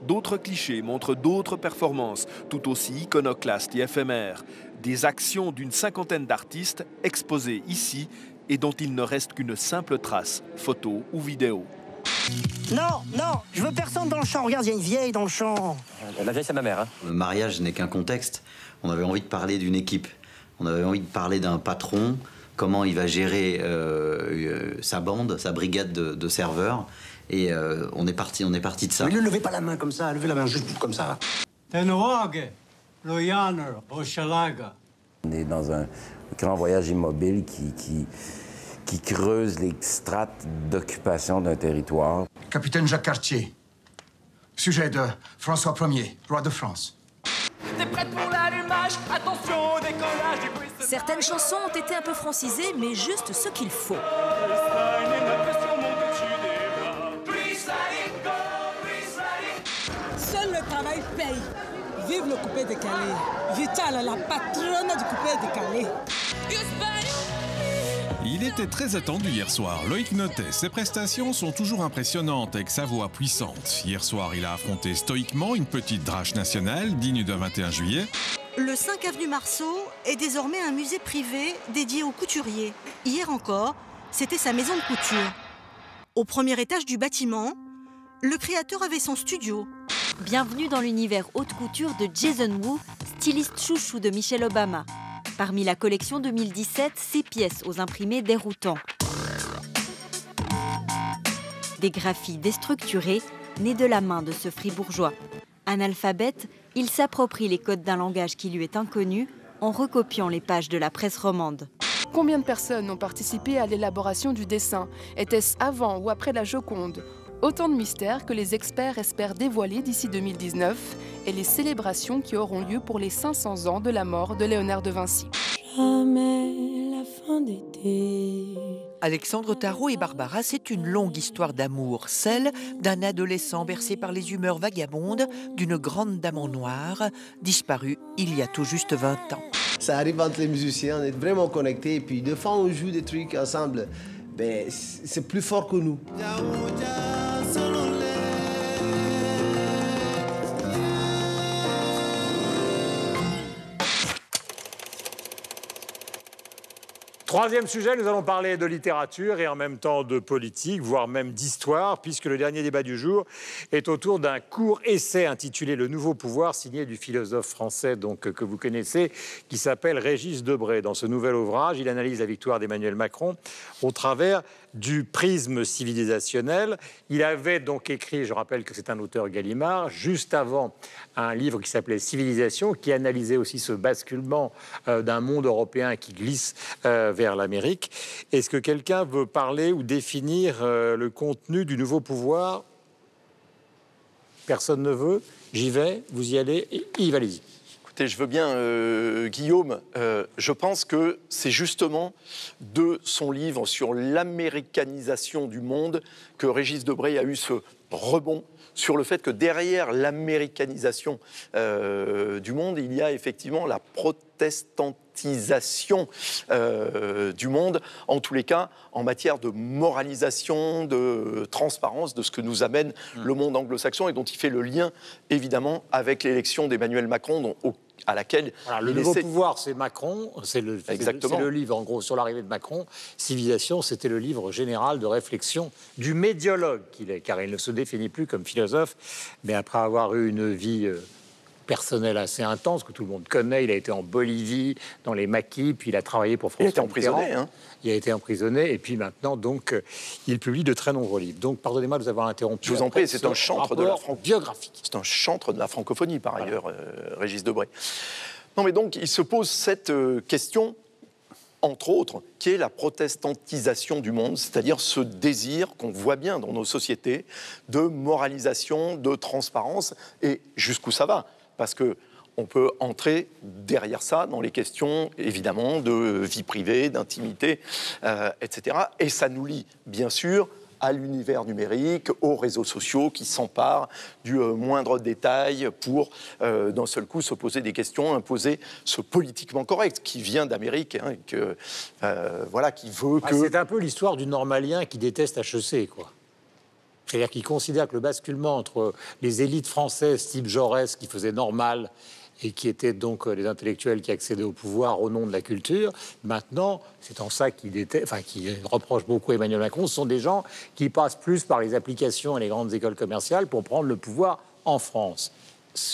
[SPEAKER 17] D'autres clichés montrent d'autres performances, tout aussi iconoclastes et éphémères. Des actions d'une cinquantaine d'artistes exposées ici et dont il ne reste qu'une simple trace, photo ou vidéo.
[SPEAKER 18] Non, non, je veux personne dans le champ. Regarde, il y a une vieille dans le champ.
[SPEAKER 14] La vieille, c'est ma mère. Hein.
[SPEAKER 19] Le mariage n'est qu'un contexte. On avait envie de parler d'une équipe. On avait envie de parler d'un patron, comment il va gérer sa bande, sa brigade de serveurs. Et on est parti de ça.
[SPEAKER 18] Mais ne levez pas la main comme ça, levez la main juste comme ça.
[SPEAKER 20] On
[SPEAKER 21] est dans un grand voyage immobile qui creuse les strates d'occupation d'un territoire.
[SPEAKER 22] Capitaine Jacques Cartier, sujet de François Ier, roi de France.
[SPEAKER 23] T'es prête pour l'allumage? Attention au décollage du bruit.
[SPEAKER 24] Certaines chansons ont été un peu francisées, mais juste ce qu'il faut.
[SPEAKER 25] Seul le travail paye. Vive le coupé décalé. Vital, la patronne du coupé décalé.
[SPEAKER 12] Il était très attendu hier soir. Loïc Notet, ses prestations sont toujours impressionnantes avec sa voix puissante. Hier soir, il a affronté stoïquement une petite drache nationale digne d'un 21 juillet.
[SPEAKER 26] Le 5 avenue Marceau est désormais un musée privé dédié aux couturiers. Hier encore, c'était sa maison de couture. Au premier étage du bâtiment, le créateur avait son studio.
[SPEAKER 27] Bienvenue dans l'univers haute couture de Jason Wu, styliste chouchou de Michelle Obama. Parmi la collection 2017, 6 pièces aux imprimés déroutants. Des graphies déstructurées, nées de la main de ce fribourgeois. Analphabète, il s'approprie les codes d'un langage qui lui est inconnu en recopiant les pages de la presse romande.
[SPEAKER 28] Combien de personnes ont participé à l'élaboration du dessin? Était-ce avant ou après la Joconde? Autant de mystères que les experts espèrent dévoiler d'ici 2019 et les célébrations qui auront lieu pour les 500 ans de la mort de Léonard de Vinci.
[SPEAKER 29] Jamais la fin d'été.
[SPEAKER 30] Alexandre Tarot et Barbara, c'est une longue histoire d'amour, celle d'un adolescent bercé par les humeurs vagabondes d'une grande dame en noir, disparue il y a tout juste 20 ans.
[SPEAKER 31] Ça arrive entre les musiciens, on est vraiment connectés, et puis des fois on joue des trucs ensemble, ben, c'est plus fort que nous.
[SPEAKER 1] Troisième sujet, nous allons parler de littérature et en même temps de politique, voire même d'histoire, puisque le dernier débat du jour est autour d'un court essai intitulé « Le nouveau pouvoir », signé du philosophe français donc, que vous connaissez, qui s'appelle Régis Debray. Dans ce nouvel ouvrage, il analyse la victoire d'Emmanuel Macron au travers du prisme civilisationnel. Il avait donc écrit, je rappelle que c'est un auteur Gallimard, juste avant un livre qui s'appelait Civilisation, qui analysait aussi ce basculement d'un monde européen qui glisse vers l'Amérique. Est-ce que quelqu'un veut parler ou définir le contenu du nouveau pouvoir? Personne ne veut. J'y vais, vous y allez. Yves, allez-y.
[SPEAKER 9] Écoutez, je veux bien, Guillaume. Je pense que c'est justement de son livre sur l'américanisation du monde que Régis Debray a eu ce rebond sur le fait que derrière l'américanisation du monde, il y a effectivement la protestantisation protestantisation du monde, en tous les cas, en matière de moralisation, de transparence de ce que nous amène le monde anglo-saxon et dont il fait le lien, évidemment, avec l'élection d'Emmanuel Macron, à laquelle
[SPEAKER 1] le nouveau pouvoir, c'est Macron, c'est le livre, en gros, sur l'arrivée de Macron. Civilisation, c'était le livre général de réflexion du médiologue qu'il est, car il ne se définit plus comme philosophe, mais après avoir eu une vie personnelle assez intense, que tout le monde connaît, il a été en Bolivie, dans les maquis, puis il a travaillé pour François Mitterrand.
[SPEAKER 9] Il a été emprisonné,
[SPEAKER 1] Il a été emprisonné, et puis maintenant, donc, il publie de très nombreux livres. Donc, pardonnez-moi de vous avoir interrompu.
[SPEAKER 9] Je vous en prie, c'est un chantre
[SPEAKER 1] biographique.
[SPEAKER 9] C'est un chantre de la francophonie, par ailleurs, Régis Debray. Non, mais donc, il se pose cette question, entre autres, qui est la protestantisation du monde, c'est-à-dire ce désir qu'on voit bien dans nos sociétés de moralisation, de transparence, et jusqu'où ça va. Parce que on peut entrer derrière ça dans les questions, évidemment, de vie privée, d'intimité, etc. Et ça nous lie, bien sûr, à l'univers numérique, aux réseaux sociaux qui s'emparent du moindre détail pour, d'un seul coup, se poser des questions, imposer ce politiquement correct qui vient d'Amérique, qui veut que...
[SPEAKER 1] C'est un peu l'histoire du normalien qui déteste HEC, quoi. C'est-à-dire qu'il considère que le basculement entre les élites françaises type Jaurès, qui faisait normal, et qui étaient donc les intellectuels qui accédaient au pouvoir au nom de la culture, maintenant, c'est en ça qu'il reproche beaucoup à Emmanuel Macron, ce sont des gens qui passent plus par les applications et les grandes écoles commerciales pour prendre le pouvoir en France.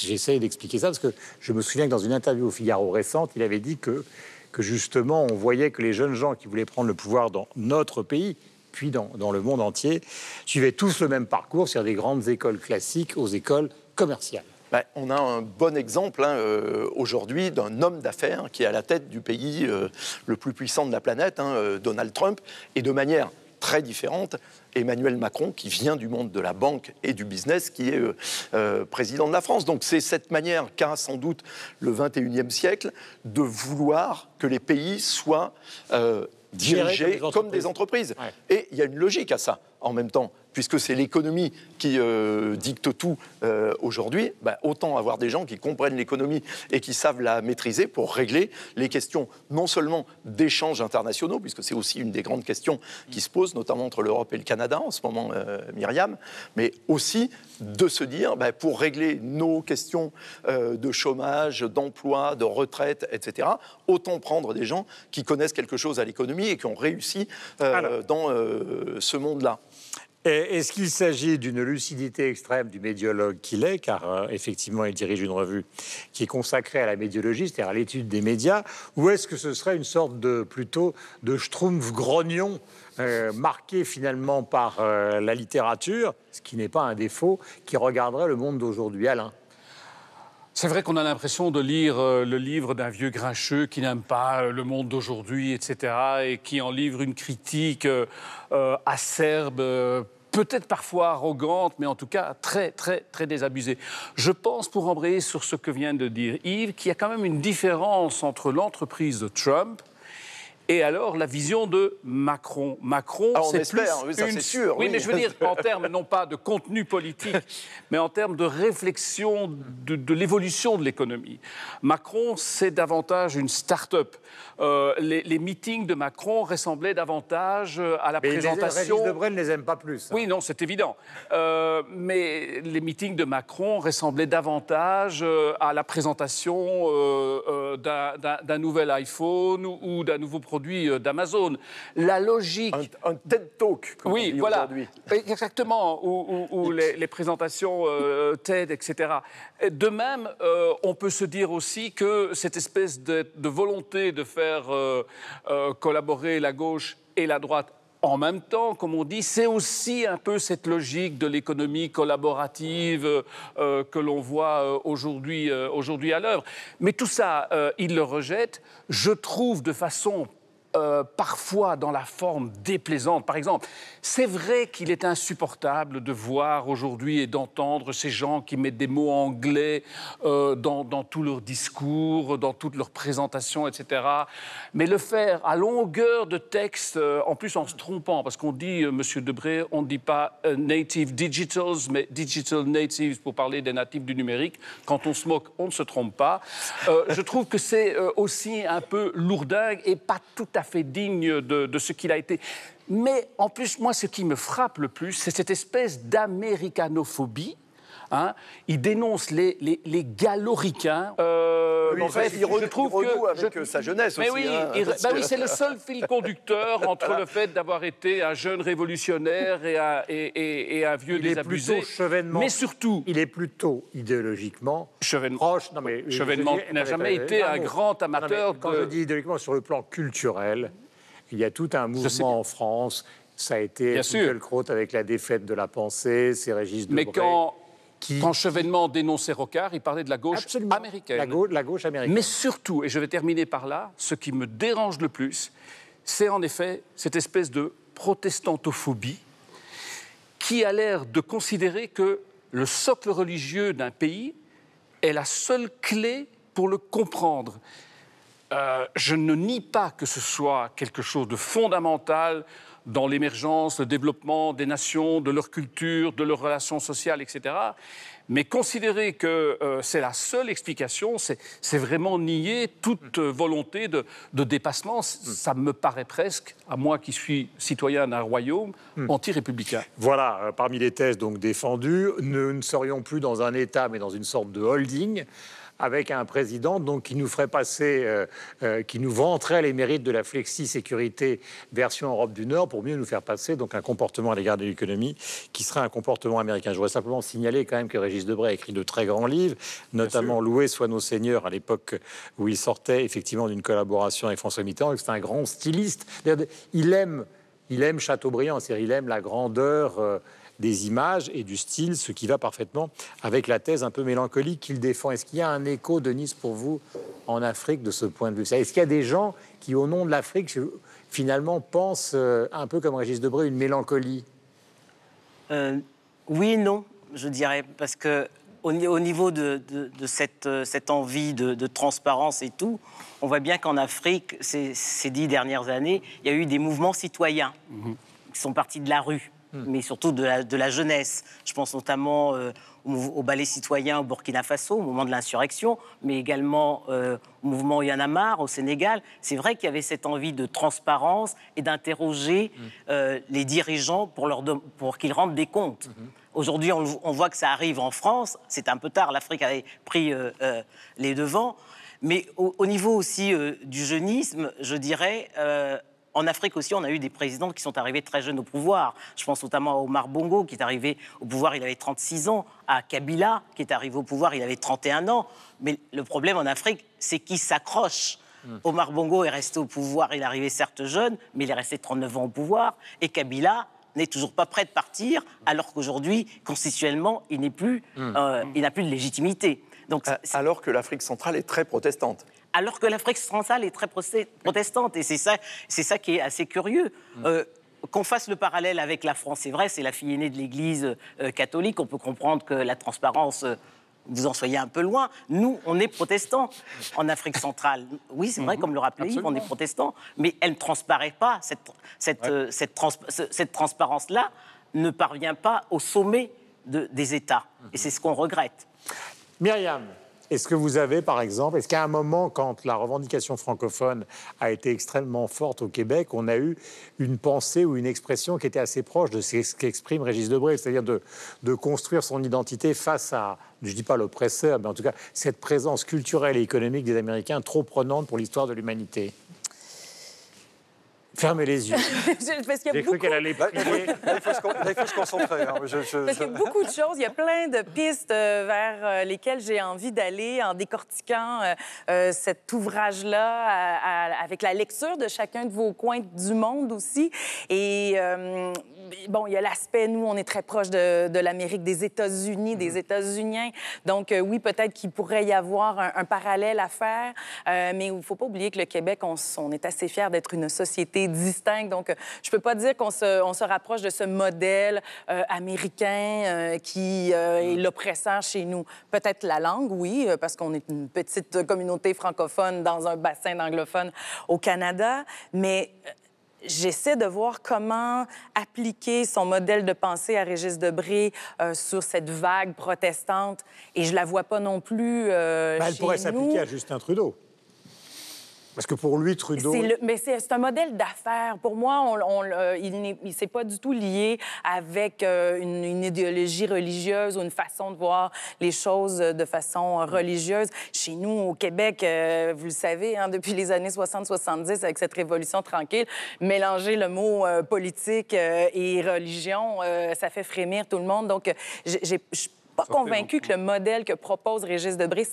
[SPEAKER 1] J'essaie d'expliquer ça parce que je me souviens que dans une interview au Figaro récente, il avait dit que justement, on voyait que les jeunes gens qui voulaient prendre le pouvoir dans notre pays, puis dans le monde entier, suivaient tous le même parcours, c'est-à-dire des grandes écoles classiques aux écoles commerciales.
[SPEAKER 9] On a un bon exemple aujourd'hui d'un homme d'affaires qui est à la tête du pays le plus puissant de la planète, Donald Trump, et de manière très différente, Emmanuel Macron, qui vient du monde de la banque et du business, qui est président de la France. Donc c'est cette manière qu'a sans doute le XXIe siècle de vouloir que les pays soient dirigés comme des entreprises. Ouais. Et il y a une logique à ça, en même temps. Puisque c'est l'économie qui dicte tout aujourd'hui, autant avoir des gens qui comprennent l'économie et qui savent la maîtriser pour régler les questions non seulement d'échanges internationaux, puisque c'est aussi une des grandes questions qui se posent, notamment entre l'Europe et le Canada en ce moment, Myriam, mais aussi de se dire, pour régler nos questions de chômage, d'emploi, de retraite, etc., autant prendre des gens qui connaissent quelque chose à l'économie et qui ont réussi dans ce monde-là.
[SPEAKER 1] Est-ce qu'il s'agit d'une lucidité extrême du médiologue qu'il est, car effectivement il dirige une revue qui est consacrée à la médiologie, c'est-à-dire à l'étude des médias, ou est-ce que ce serait une sorte plutôt de schtroumpf grognon marqué finalement par la littérature, ce qui n'est pas un défaut, qui regarderait le monde d'aujourd'hui? Alain?
[SPEAKER 2] C'est vrai qu'on a l'impression de lire le livre d'un vieux grincheux qui n'aime pas le monde d'aujourd'hui, etc., et qui en livre une critique acerbe, peut-être parfois arrogante, mais en tout cas très, très, très désabusée. Je pense, pour embrayer sur ce que vient de dire Yves, qu'il y a quand même une différence entre l'entreprise de Trump et alors la vision de Macron. Macron, c'est plus
[SPEAKER 9] oui, ça c'est sûr.
[SPEAKER 2] Oui, mais je veux dire en termes non pas de contenu politique, mais en termes de réflexion de l'évolution de l'économie. Macron, c'est davantage une start-up. Les meetings de Macron ressemblaient davantage à la présentation...
[SPEAKER 1] Régis Debray ne les aime pas plus.
[SPEAKER 2] Oui, non, c'est évident. Mais les meetings de Macron ressemblaient davantage à la présentation d'un nouvel iPhone ou d'un nouveau produit d'Amazon. La logique...
[SPEAKER 9] Un TED Talk, comme on dit aujourd'hui.
[SPEAKER 2] Exactement, ou les présentations TED, etc. De même, on peut se dire aussi que cette espèce de volonté de faire collaborer la gauche et la droite en même temps, comme on dit, c'est aussi un peu cette logique de l'économie collaborative que l'on voit aujourd'hui à l'œuvre. Mais tout ça, il le rejette. Je trouve de façon parfois dans la forme déplaisante. Par exemple, c'est vrai qu'il est insupportable de voir aujourd'hui et d'entendre ces gens qui mettent des mots anglais dans tous leurs discours, dans toutes leurs présentations, etc. Mais le faire à longueur de texte, en plus en se trompant, parce qu'on dit, Monsieur Debré, on ne dit pas native digitals, mais digital natives pour parler des natifs du numérique. Quand on se moque, on ne se trompe pas. Je trouve que c'est aussi un peu lourdingue et pas tout à fait digne de ce qu'il a été. Mais en plus, moi, ce qui me frappe le plus, c'est cette espèce d'américanophobie. Hein. Il dénonce les galoricains.
[SPEAKER 9] En fait, il renoue avec sa jeunesse
[SPEAKER 2] mais
[SPEAKER 9] aussi.
[SPEAKER 2] Oui, oui, c'est le seul fil conducteur entre le fait d'avoir été un jeune révolutionnaire et un vieux désabusé. Mais surtout...
[SPEAKER 1] Il est plutôt idéologiquement proche. Non, mais
[SPEAKER 2] Chevènement n'a jamais été un grand amateur
[SPEAKER 1] Quand je dis idéologiquement, sur le plan culturel, il y a tout un mouvement en France. Ça a été Finkielkraut avec la défaite de la pensée, c'est Régis Debray.
[SPEAKER 2] Mais quand Chevènement dénonçait Rocard, il parlait de la gauche américaine.
[SPEAKER 1] La gauche américaine.
[SPEAKER 2] Mais surtout, et je vais terminer par là, ce qui me dérange le plus, c'est en effet cette espèce de protestantophobie qui a l'air de considérer que le socle religieux d'un pays est la seule clé pour le comprendre. Je ne nie pas que ce soit quelque chose de fondamental dans l'émergence, le développement des nations, de leur culture, de leurs relations sociales, etc. Mais considérer que c'est la seule explication, c'est vraiment nier toute volonté de dépassement. Ça me paraît presque, à moi qui suis citoyen d'un royaume, anti-républicain.
[SPEAKER 1] Voilà, parmi les thèses donc défendues, nous ne serions plus dans un État, mais dans une sorte de holding, avec un président donc, qui nous ferait passer, qui nous vanterait les mérites de la flexi-sécurité version Europe du Nord pour mieux nous faire passer donc, un comportement à l'égard de l'économie qui serait un comportement américain. Je voudrais simplement signaler quand même que Régis Debray a écrit de très grands livres, notamment Loués soient nos seigneurs, à l'époque où il sortait effectivement d'une collaboration avec François Mitterrand, et que c'est un grand styliste. Il aime Chateaubriand, c'est-à-dire il aime la grandeur des images et du style, ce qui va parfaitement avec la thèse un peu mélancolique qu'il défend. Est-ce qu'il y a un écho, Denise, pour vous, en Afrique, de ce point de vue? Est-ce qu'il y a des gens qui, au nom de l'Afrique, finalement, pensent un peu comme Régis Debray, une mélancolie?
[SPEAKER 3] Oui et non, je dirais, parce que au niveau de cette envie de transparence et tout, on voit bien qu'en Afrique, ces 10 dernières années, il y a eu des mouvements citoyens qui sont partis de la rue, mais surtout de la jeunesse. Je pense notamment au ballet citoyen au Burkina Faso, au moment de l'insurrection, mais également au mouvement Y en a marre au Sénégal. C'est vrai qu'il y avait cette envie de transparence et d'interroger les dirigeants pour qu'ils rendent des comptes. Aujourd'hui, on voit que ça arrive en France. C'est un peu tard, l'Afrique avait pris les devants. Mais au niveau aussi du jeunisme, je dirais... en Afrique aussi, on a eu des présidents qui sont arrivés très jeunes au pouvoir. Je pense notamment à Omar Bongo, qui est arrivé au pouvoir, il avait 36 ans. À Kabila, qui est arrivé au pouvoir, il avait 31 ans. Mais le problème en Afrique, c'est qu'il s'accroche. Omar Bongo est resté au pouvoir, il est arrivé certes jeune, mais il est resté 39 ans au pouvoir. Et Kabila n'est toujours pas prêt de partir, alors qu'aujourd'hui, constitutionnellement, il n'a plus de légitimité. Donc,
[SPEAKER 9] alors que l'Afrique centrale est très protestante.
[SPEAKER 3] Alors que l'Afrique centrale est très protestante. Et c'est ça qui est assez curieux. Qu'on fasse le parallèle avec la France, c'est vrai, c'est la fille aînée de l'Église catholique. On peut comprendre que la transparence, vous en soyez un peu loin. Nous, on est protestants en Afrique centrale. Oui, c'est vrai, comme le rappelait Yves, on est protestants. Mais elle ne transparaît pas. Cette transparence-là ne parvient pas au sommet des États. Et c'est ce qu'on regrette.
[SPEAKER 1] Myriam, est-ce que vous avez, par exemple, est-ce qu'à un moment, quand la revendication francophone a été extrêmement forte au Québec, on a eu une pensée ou une expression qui était assez proche de ce qu'exprime Régis Debray, c'est-à-dire de construire son identité face à, je ne dis pas l'oppresseur, mais en tout cas, cette présence culturelle et économique des Américains trop prenante pour l'histoire de l'humanité? Fermez les yeux.
[SPEAKER 4] Parce qu'il y a
[SPEAKER 1] J'ai cru qu'elle allait prier.
[SPEAKER 5] Là, il faut se concentrer. Hein.
[SPEAKER 4] Parce qu'il y a beaucoup de choses. Il y a plein de pistes vers lesquelles j'ai envie d'aller en décortiquant cet ouvrage-là avec la lecture de chacun de vos coins du monde aussi. Et bon, il y a l'aspect, nous, on est très proche de l'Amérique, des États-Unis, des États-Uniens. Donc, oui, peut-être qu'il pourrait y avoir un parallèle à faire. Mais il ne faut pas oublier que le Québec, on est assez fiers d'être une société distincte. Donc, je ne peux pas dire qu'on se rapproche de ce modèle américain qui est l'oppresseur chez nous. Peut-être la langue, oui, parce qu'on est une petite communauté francophone dans un bassin d'anglophones au Canada. Mais j'essaie de voir comment appliquer son modèle de pensée à Régis Debray sur cette vague protestante. Et je la vois pas non plus
[SPEAKER 1] Elle pourrait s'appliquer à Justin Trudeau. Parce que pour lui, Trudeau...
[SPEAKER 4] Mais c'est un modèle d'affaires. Pour moi, il ne s'est pas du tout lié avec une idéologie religieuse ou une façon de voir les choses de façon religieuse. Chez nous, au Québec, vous le savez, hein, depuis les années 60-70, avec cette révolution tranquille, mélanger le mot politique et religion, ça fait frémir tout le monde. Donc, j'ai pas convaincu que le modèle que propose Régis Debray,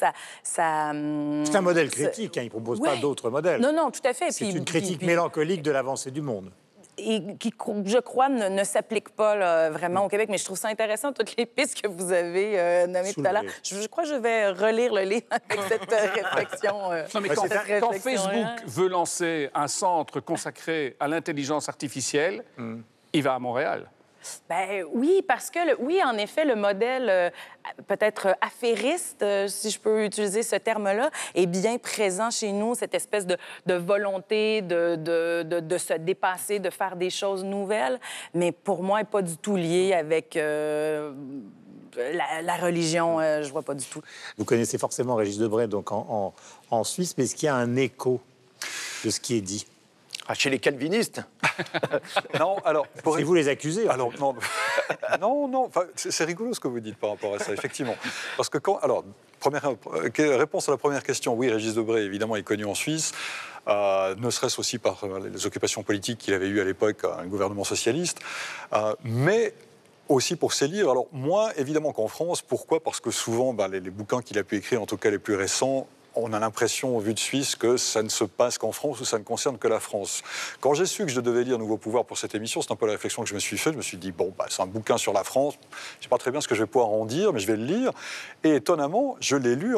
[SPEAKER 4] c'est
[SPEAKER 1] un modèle critique, hein, il ne propose pas d'autres modèles.
[SPEAKER 4] Non, non, tout à fait.
[SPEAKER 1] C'est une critique mélancolique de l'avancée du monde.
[SPEAKER 4] Et qui, je crois, ne s'applique pas là, vraiment au Québec. Mais je trouve ça intéressant, toutes les pistes que vous avez nommées tout à l'heure. Je crois que je vais relire le livre avec cette réflexion.
[SPEAKER 2] Non, mais quand Facebook veut lancer un centre consacré à l'intelligence artificielle, il va à Montréal.
[SPEAKER 4] Ben oui, parce que, oui, en effet, le modèle peut-être affairiste, si je peux utiliser ce terme-là, est bien présent chez nous, cette espèce de volonté de se dépasser, de faire des choses nouvelles, mais pour moi, elle n'est pas du tout liée avec la religion, je vois pas du tout.
[SPEAKER 1] Vous connaissez forcément Régis Debray donc en Suisse, mais est-ce qu'il y a un écho de ce qui est dit?
[SPEAKER 9] Chez les calvinistes.
[SPEAKER 5] Non, alors...
[SPEAKER 1] C'est vous les accusez.
[SPEAKER 5] Alors, non, non, c'est rigolo ce que vous dites par rapport à ça, effectivement. Parce que quand... Alors, réponse à la première question, oui, Régis Debray, évidemment, est connu en Suisse, ne serait-ce aussi par les occupations politiques qu'il avait eues à l'époque, un gouvernement socialiste, mais aussi pour ses livres. Alors, moins, évidemment, qu'en France. Pourquoi? Parce que souvent, les bouquins qu'il a pu écrire, en tout cas les plus récents, on a l'impression, au vu de Suisse, que ça ne se passe qu'en France ou ça ne concerne que la France. Quand j'ai su que je devais lire Nouveau Pouvoir pour cette émission, c'est un peu la réflexion que je me suis faite. Je me suis dit, bon, c'est un bouquin sur la France, je ne sais pas très bien ce que je vais pouvoir en dire, mais je vais le lire. Et étonnamment, je l'ai lu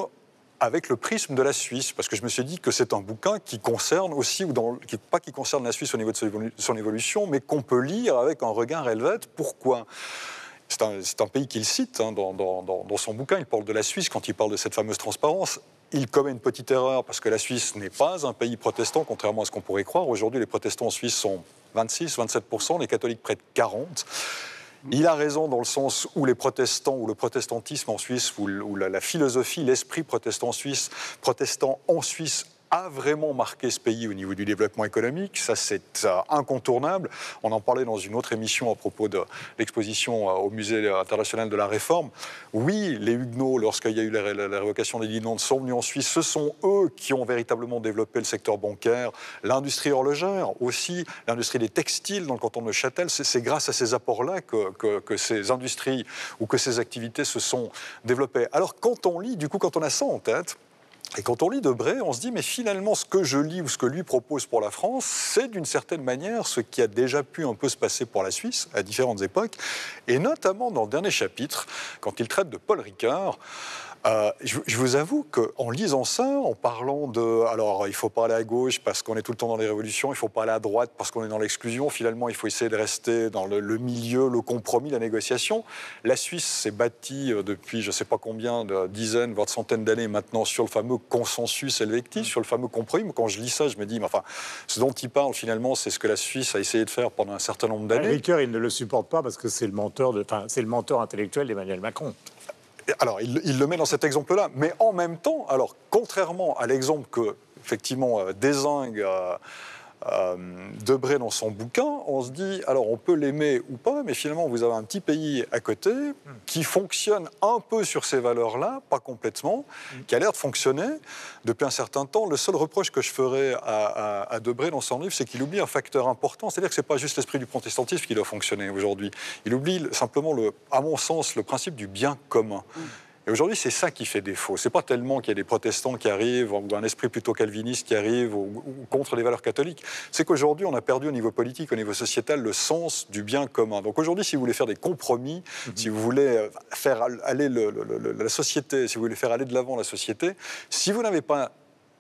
[SPEAKER 5] avec le prisme de la Suisse, parce que je me suis dit que c'est un bouquin qui concerne aussi, pas qui concerne la Suisse au niveau de son évolution, mais qu'on peut lire avec un regard helvète. Pourquoi ? C'est un pays qu'il cite hein, dans son bouquin. Il parle de la Suisse quand il parle de cette fameuse transparence. Il commet une petite erreur parce que la Suisse n'est pas un pays protestant, contrairement à ce qu'on pourrait croire. Aujourd'hui, les protestants en Suisse sont 26-27%, les catholiques près de 40%. Il a raison dans le sens où les protestants, ou le protestantisme en Suisse, ou la philosophie, l'esprit protestant en Suisse a vraiment marqué ce pays au niveau du développement économique. Ça, c'est incontournable. On en parlait dans une autre émission à propos de l'exposition au Musée international de la Réforme. Oui, les Huguenots, lorsqu'il y a eu la révocation des dividendes, sont venus en Suisse. Ce sont eux qui ont véritablement développé le secteur bancaire, l'industrie horlogère aussi, l'industrie des textiles dans le canton de Neuchâtel. C'est grâce à ces apports-là que ces industries ou que ces activités se sont développées. Alors, quand on lit, du coup, quand on a ça en tête, et quand on lit Debray, on se dit, mais finalement, ce que je lis ou ce que lui propose pour la France, c'est d'une certaine manière ce qui a déjà pu un peu se passer pour la Suisse à différentes époques, et notamment dans le dernier chapitre, quand il traite de Paul Ricard. Je vous avoue qu'en lisant ça, en parlant de... Alors, il ne faut pas aller à gauche parce qu'on est tout le temps dans les révolutions, il ne faut pas aller à droite parce qu'on est dans l'exclusion. Finalement, il faut essayer de rester dans le milieu, le compromis, la négociation. La Suisse s'est bâtie depuis je ne sais pas combien de dizaines, voire de centaines d'années maintenant sur le fameux consensus helvétique, sur le fameux compromis. Mais quand je lis ça, je me dis, mais enfin, ce dont il parle finalement, c'est ce que la Suisse a essayé de faire pendant un certain nombre d'années.
[SPEAKER 1] Ricard, il ne le supporte pas parce que c'est le mentor intellectuel d'Emmanuel Macron.
[SPEAKER 5] Alors, il le met dans cet exemple-là, mais en même temps, alors, contrairement à l'exemple que, effectivement, dézingue Debré dans son bouquin, on se dit, alors on peut l'aimer ou pas, mais finalement vous avez un petit pays à côté qui fonctionne un peu sur ces valeurs-là, pas complètement, qui a l'air de fonctionner depuis un certain temps. Le seul reproche que je ferais à Debré dans son livre, c'est qu'il oublie un facteur important, c'est-à-dire que ce n'est pas juste l'esprit du protestantisme qui doit fonctionner aujourd'hui. Il oublie simplement, à mon sens, le principe du bien commun. Et aujourd'hui, c'est ça qui fait défaut. Ce n'est pas tellement qu'il y a des protestants qui arrivent, ou un esprit plutôt calviniste qui arrive, ou contre les valeurs catholiques. C'est qu'aujourd'hui, on a perdu au niveau politique, au niveau sociétal, le sens du bien commun. Donc aujourd'hui, si vous voulez faire des compromis, si vous voulez faire aller la société, si vous voulez faire aller de l'avant la société, si vous n'avez pas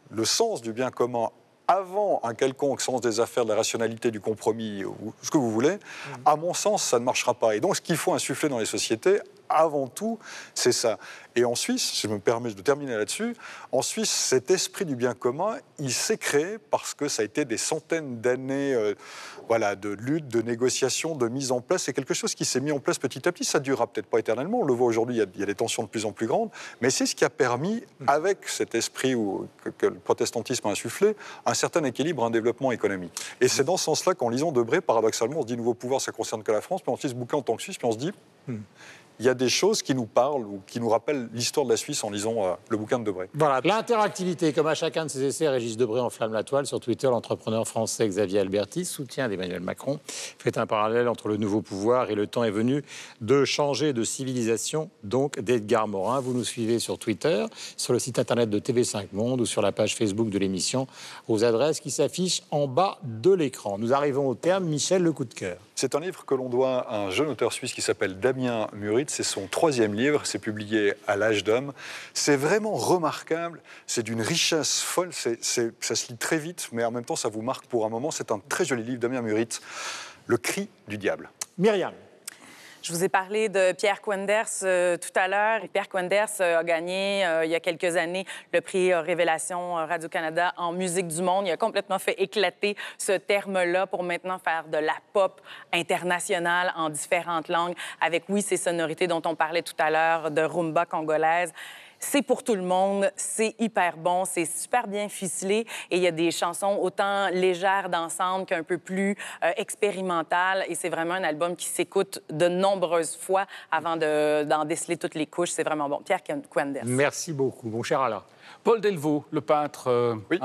[SPEAKER 5] le sens du bien commun avant un quelconque sens des affaires, de la rationalité, du compromis, ou ce que vous voulez, à mon sens, ça ne marchera pas. Et donc, ce qu'il faut insuffler dans les sociétés, avant tout, c'est ça. Et en Suisse, si je me permets de terminer là-dessus, en Suisse, cet esprit du bien commun, il s'est créé parce que ça a été des centaines d'années de lutte, de négociation, de mise en place. C'est quelque chose qui s'est mis en place petit à petit. Ça ne durera peut-être pas éternellement. On le voit aujourd'hui, il y a des tensions de plus en plus grandes. Mais c'est ce qui a permis, avec cet esprit que le protestantisme a insufflé, un certain équilibre, un développement économique. Et c'est dans ce sens-là qu'en lisant Debré, paradoxalement, on se dit nouveau pouvoir, ça ne concerne que la France. Puis on lit ce bouquin en tant que Suisse, puis on se dit... Il y a des choses qui nous parlent ou qui nous rappellent l'histoire de la Suisse en lisant le bouquin de Debré.
[SPEAKER 1] Voilà, l'interactivité, comme à chacun de ses essais, Régis Debré enflamme la toile. Sur Twitter, l'entrepreneur français Xavier Alberti, soutien d'Emmanuel Macron, fait un parallèle entre le nouveau pouvoir et le temps est venu de changer de civilisation, donc d'Edgar Morin. Vous nous suivez sur Twitter, sur le site internet de TV5 Monde ou sur la page Facebook de l'émission, aux adresses qui s'affichent en bas de l'écran. Nous arrivons au terme. Michel, le coup de cœur.
[SPEAKER 5] C'est un livre que l'on doit à un jeune auteur suisse qui s'appelle Damien Murit. C'est son 3e livre, c'est publié à l'âge d'homme. C'est vraiment remarquable, c'est d'une richesse folle, ça se lit très vite, mais en même temps ça vous marque pour un moment. C'est un très joli livre, Damien Murit, Le cri du diable.
[SPEAKER 1] Myriam.
[SPEAKER 4] Je vous ai parlé de Pierre Quenders tout à l'heure. Pierre Quenders a gagné il y a quelques années le prix Révélation Radio-Canada en musique du monde. Il a complètement fait éclater ce terme-là pour maintenant faire de la pop internationale en différentes langues avec, oui, ces sonorités dont on parlait tout à l'heure, de rumba congolaise. C'est pour tout le monde, c'est hyper bon, c'est super bien ficelé et il y a des chansons autant légères d'ensemble qu'un peu plus expérimentales et c'est vraiment un album qui s'écoute de nombreuses fois avant d'en déceler toutes les couches. C'est vraiment bon. Pierre Quenders.
[SPEAKER 1] Merci beaucoup, mon cher Alain.
[SPEAKER 2] Paul Delvaux, le peintre, oui.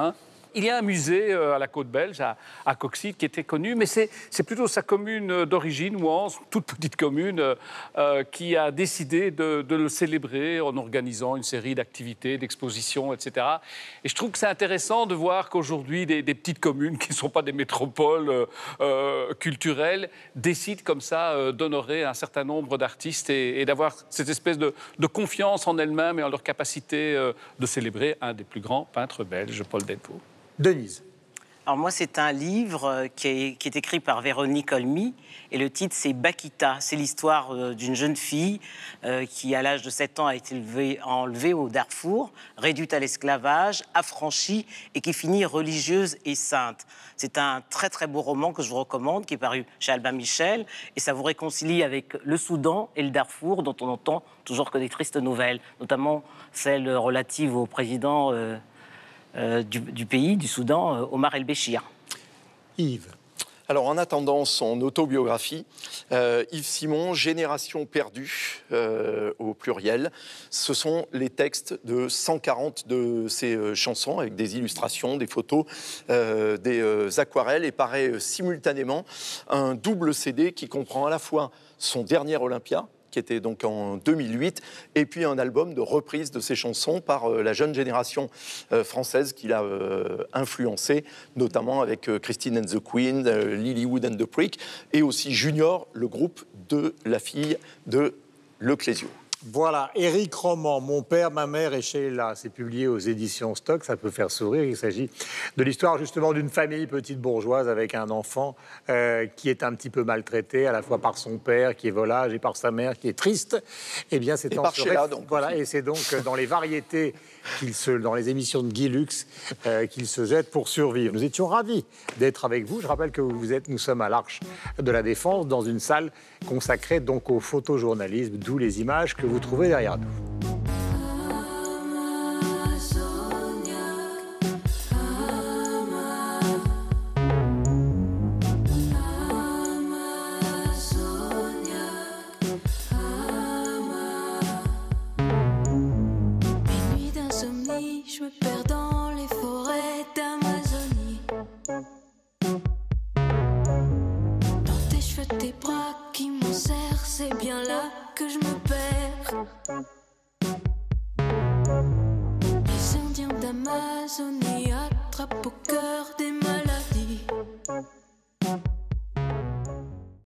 [SPEAKER 2] Il y a un musée à la côte belge, à Coxide, qui était connu, mais c'est plutôt sa commune d'origine, Ouance, toute petite commune, qui a décidé de le célébrer en organisant une série d'activités, d'expositions, etc. Et je trouve que c'est intéressant de voir qu'aujourd'hui, des petites communes qui ne sont pas des métropoles culturelles décident comme ça d'honorer un certain nombre d'artistes et d'avoir cette espèce de confiance en elles-mêmes et en leur capacité de célébrer un des plus grands peintres belges, Paul Delvaux.
[SPEAKER 1] Denise.
[SPEAKER 3] Alors moi, c'est un livre qui est écrit par Véronique Olmy et le titre, c'est Bakita. C'est l'histoire d'une jeune fille qui, à l'âge de 7 ans, a été enlevée au Darfour, réduite à l'esclavage, affranchie et qui finit religieuse et sainte. C'est un très, très beau roman que je vous recommande, qui est paru chez Albin Michel et ça vous réconcilie avec le Soudan et le Darfour, dont on entend toujours que des tristes nouvelles, notamment celle relative au président... du pays, du Soudan, Omar El-Béchir.
[SPEAKER 1] Yves.
[SPEAKER 9] Alors, en attendant son autobiographie, Yves Simon, Génération perdue, au pluriel, ce sont les textes de 140 de ses chansons, avec des illustrations, des photos, des aquarelles, et paraît simultanément un double CD qui comprend à la fois son dernier Olympia, qui était donc en 2008, et puis un album de reprise de ses chansons par la jeune génération française qu'il a influencé, notamment avec Christine and the Queen, Lilywood and the Prick, et aussi Junior, le groupe de la fille de Le Clésio.
[SPEAKER 1] Voilà, Éric Roman, Mon père, ma mère et Sheila. C'est publié aux éditions Stock, ça peut faire sourire. Il s'agit de l'histoire justement d'une famille petite bourgeoise avec un enfant qui est un petit peu maltraité, à la fois par son père qui est volage et par sa mère qui est triste. Eh bien, c'est
[SPEAKER 9] par Sheila, donc.
[SPEAKER 1] Voilà, et c'est donc dans les variétés, dans les émissions de Guy Lux, qu'il se jette pour survivre. Nous étions ravis d'être avec vous. Je rappelle que nous sommes à l'Arche de la Défense, dans une salle consacrée donc au photojournalisme, d'où les images que vous trouvez derrière nous.
[SPEAKER 29] insomnie, je me perds dans les forêts d'Amazonie. Dans tes cheveux, tes bras qui m'enserrent, c'est bien là que je me perds. Les Indiens d'Amazonie attrapent au cœur des